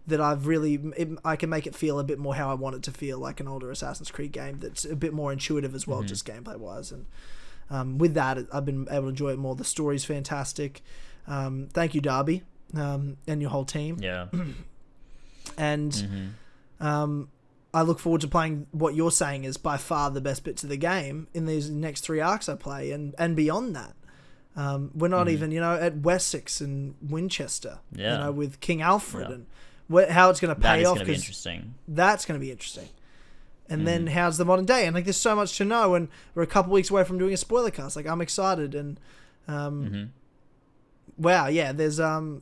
that I can make it feel a bit more how I want it to feel, like an older Assassin's Creed game that's a bit more intuitive as well, just gameplay wise. And with that, I've been able to enjoy it more. The story's fantastic. Thank you, Darby, and your whole team. Yeah. And I look forward to playing what you're saying is by far the best bits of the game in these next 3 arcs I play, and beyond that. We're not even, at Wessex and Winchester, with King Alfred, and how it's going to pay off. That's going to be interesting. That's going to be interesting. And then how's the modern day? And like, there's so much to know, and we're a couple weeks away from doing a spoiler cast. Like, I'm excited, and wow, yeah, there's a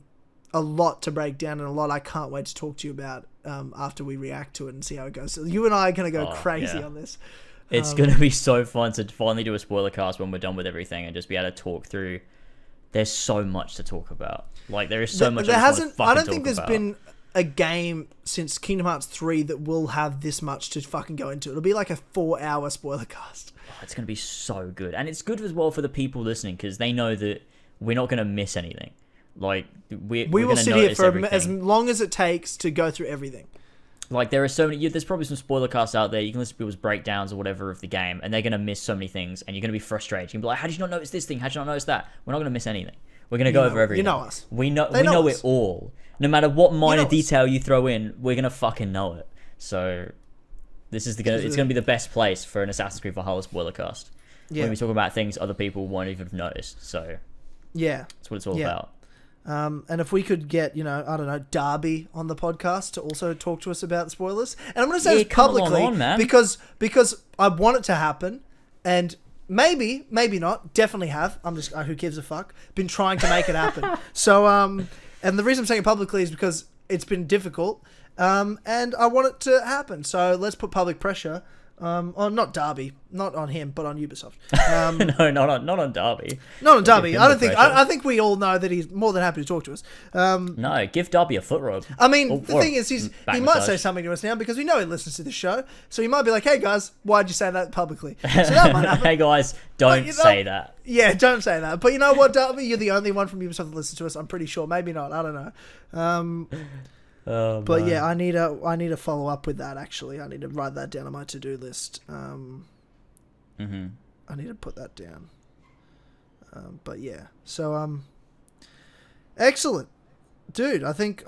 lot to break down, and a lot I can't wait to talk to you about after we react to it and see how it goes. So you and I are going to go crazy on this. It's going to be so fun to finally do a spoiler cast when we're done with everything and just be able to talk through. There's so much to talk about. Like, there is so much. I don't think there's been a game since Kingdom Hearts 3 that will have this much to fucking go into. It'll be like a 4-hour spoiler cast. Oh, it's going to be so good. And it's good as well for the people listening, because they know that we're not going to miss anything. Like, we will sit here for as long as it takes to go through everything. Like, there are so many. There's probably some spoiler casts out there. You can listen to people's breakdowns or whatever of the game, and they're going to miss so many things, and you're going to be frustrated. You can be like, "How did you not notice this thing? How did you not notice that?" We're not going to miss anything. We're going to go over everything. You know us. We know it all. No matter what minor detail you throw in, we're going to fucking know it. So, it's going to be the best place for an Assassin's Creed Valhalla spoiler cast. Yeah. When we talk about things other people won't even have noticed. So, yeah, that's what it's all about. And if we could get, I don't know, Darby on the podcast to also talk to us about the spoilers. And I'm going to say this publicly because I want it to happen, and maybe not, definitely have. I'm just, who gives a fuck? Been trying to make it happen. So, and the reason I'm saying it publicly is because it's been difficult, and I want it to happen. So let's put public pressure. On not Darby, not on him, but on Ubisoft. No, not on Darby. Not on Darby. I think we all know that he's more than happy to talk to us. No, give Darby a foot rub. I mean, the thing is, he might say something to us now because we know he listens to the show. So he might be like, "Hey guys, why'd you say that publicly?" So that might happen. Hey guys, don't say that. Yeah, don't say that. But you know what, Darby, you're the only one from Ubisoft that listens to us. I'm pretty sure. Maybe not. I don't know. Oh, But man. yeah, I need to follow up with that. Actually, I need to write that down on my to-do list. I need to put that down. But yeah, so excellent, dude. I think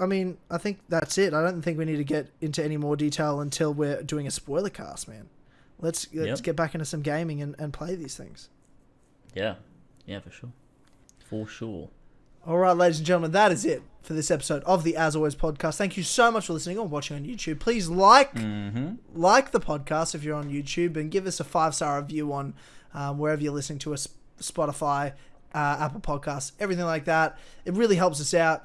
that's it. I don't think we need to get into any more detail until we're doing a spoiler cast, man. Let's get back into some gaming and play these things. Yeah, for sure. All right, ladies and gentlemen, that is it for this episode of the As Always podcast. Thank you so much for listening or watching on YouTube. Please like the podcast if you're on YouTube, and give us a 5-star review on wherever you're listening to us, Spotify, Apple Podcasts, everything like that. It really helps us out.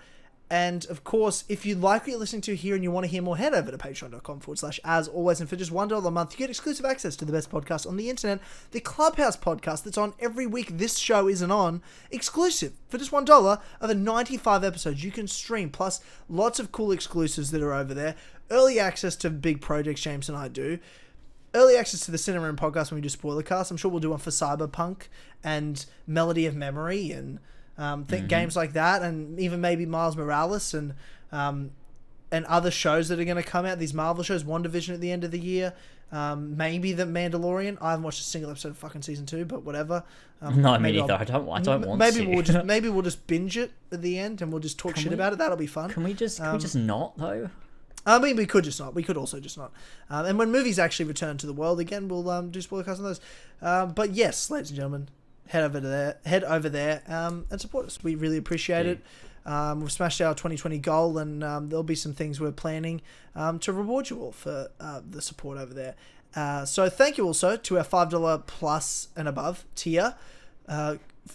And of course, if you like what you're listening to here and you want to hear more, head over to patreon.com/as always. And for just $1 a month, you get exclusive access to the best podcast on the internet, the Clubhouse podcast that's on every week this show isn't on, exclusive for just $1 over 95 episodes you can stream, plus lots of cool exclusives that are over there. Early access to big projects James and I do. Early access to the Cinema Room podcast when we do Spoilercast. I'm sure we'll do one for Cyberpunk and Melody of Memory and games like that, and even maybe Miles Morales and other shows that are going to come out. These Marvel shows, WandaVision at the end of the year, maybe The Mandalorian. I haven't watched a single episode of fucking season 2, but whatever. No, me neither. I don't want to. Maybe we'll just binge it at the end and we'll just talk shit about it. That'll be fun. Can we just not though? I mean, we could just not. We could also just not. And when movies actually return to the world again, we'll do spoilercast on those. But yes, ladies and gentlemen, head over there and support us. We really appreciate it. We've smashed our 2020 goal, and there'll be some things we're planning to reward you all for the support over there. So thank you also to our $5 plus and above tier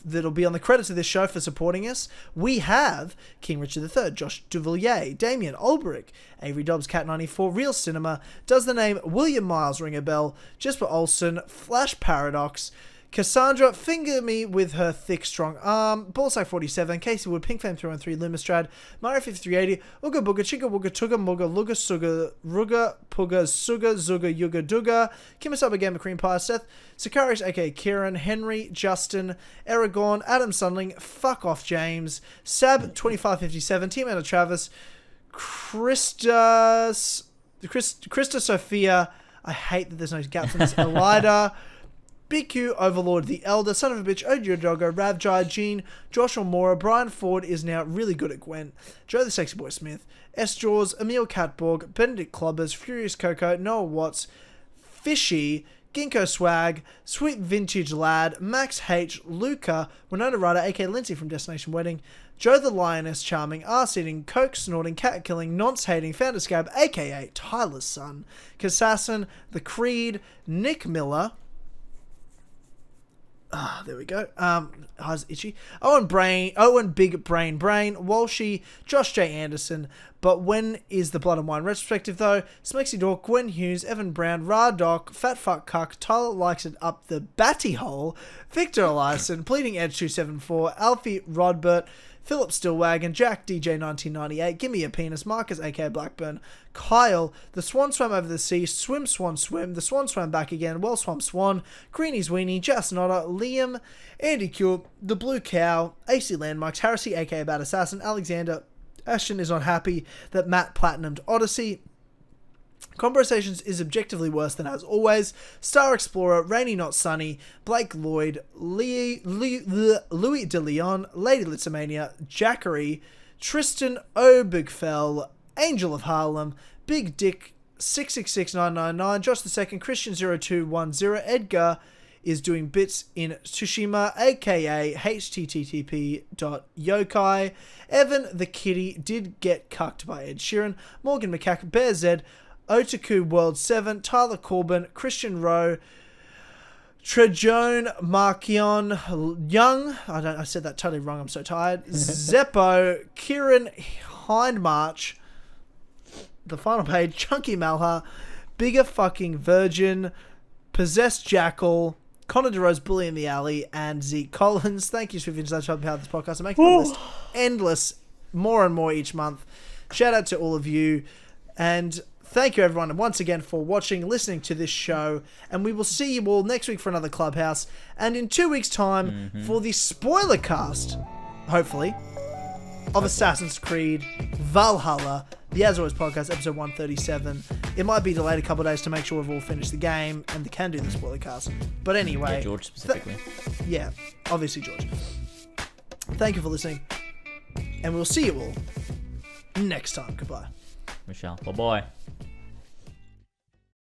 that'll be on the credits of this show for supporting us. We have King Richard III, Josh Duh Vil Yay, Damian, Olberik, Avry Dobbs, Cat94, Real Cinema, Does the Name William Miles Ring a Bell, Jesper Olsen, Flash Paradox, Cassandra, Finger Me With Her Thick Strong Arm, Ballsack 47, Casey Wood, Pink Flame 313, Lumistrad, Mario 5380, Ooga Booga, Chigga Wooga, Tugga Mugga, Luga Suga, Ruga, Pugga, Suga, Zuga, Yuga Duga, Kimasaba Gamer Cream Pie, Seth, Sicarius aka Kieran, Henry, Justin, Aragorn, Adam Sunling, Fuck Off James, Sab 2557, Team Anna Travis, Krista Sophia, I hate that there's no gaps in this, Elida, Big Q, Overlord the Elder, Son of a Bitch, Odio Doggo, Rav Jai, Gene, Joshua Mora, Brian Ford is now really good at Gwent, Joe the Sexy Boy Smith, S. Jaws, Emil Catborg, Benedict Clubbers, Furious Coco, Noah Watts, Fishy, Ginkgo Swag, Sweet Vintage Lad, Max H, Luca, Winona Ryder, aka Lindsay from Destination Wedding, Joe the Lioness Charming, Arse Eating, Coke Snorting, Cat Killing, Nonce Hating, Founder Scab, aka Tyler's Son, Kassassin, The Creed, Nick Miller, there we go. I was itchy. Owen Big Brain, Walshy, Josh J. Anderson. But when is the Blood and Wine retrospective though? Smexy Dork, Gwen Hughes, Evan Brown, Radoc, Fat Fuck Cuck, Tyler Likes It Up the Batty Hole, Victor Eliason, Pleading Edge 274, Alfie Rodbert, Philip Stillwagon, Jack DJ 1998, Gimme a Penis, Marcus aka Blackburn, Kyle, The Swan Swam Over the Sea, Swim Swan Swim, The Swan Swam Back Again, Well Swam Swan, Greenie's Weenie, Just Notter, Liam, Andy Cure, The Blue Cow, AC Landmarks, Heresy aka Bad Assassin, Alexander, Ashton is not happy that Matt platinumed Odyssey, Conversations is objectively worse than As Always, Star Explorer, Rainy Not Sunny, Blake Lloyd, Louis De Leon, Lady Litzamania, Jackery, Tristan Obigfell, Angel of Harlem, Big Dick 666999, Josh II, Christian 0210, Edgar is doing bits in Tsushima, aka http.yokai, Evan the Kitty did get cucked by Ed Sheeran, Morgan McCack, Bear Z, Otaku World 7, Tyler Corbin, Christian Rowe, Trejone Markion, Young, I said that totally wrong, I'm so tired, Zeppo, Kieran Hindmarch, the final page, Chunky Malha, Bigger Fucking Virgin, Possessed Jackal, Connor DeRose, Bully in the Alley, and Zeke Collins. Thank you for such helping out this podcast and making the list endless, more and more each month. Shout out to all of you, and thank you everyone once again for watching, listening to this show, and we will see you all next week for another Clubhouse, and in 2 weeks' time for the spoiler cast, hopefully, of Assassin's Creed Valhalla the As Always Podcast, episode 137. It might be delayed a couple of days to make sure we've all finished the game and can do the spoiler cast. But anyway. Yeah, George specifically. Yeah, obviously George. Thank you for listening. And we'll see you all next time. Goodbye. Michelle. Bye-bye.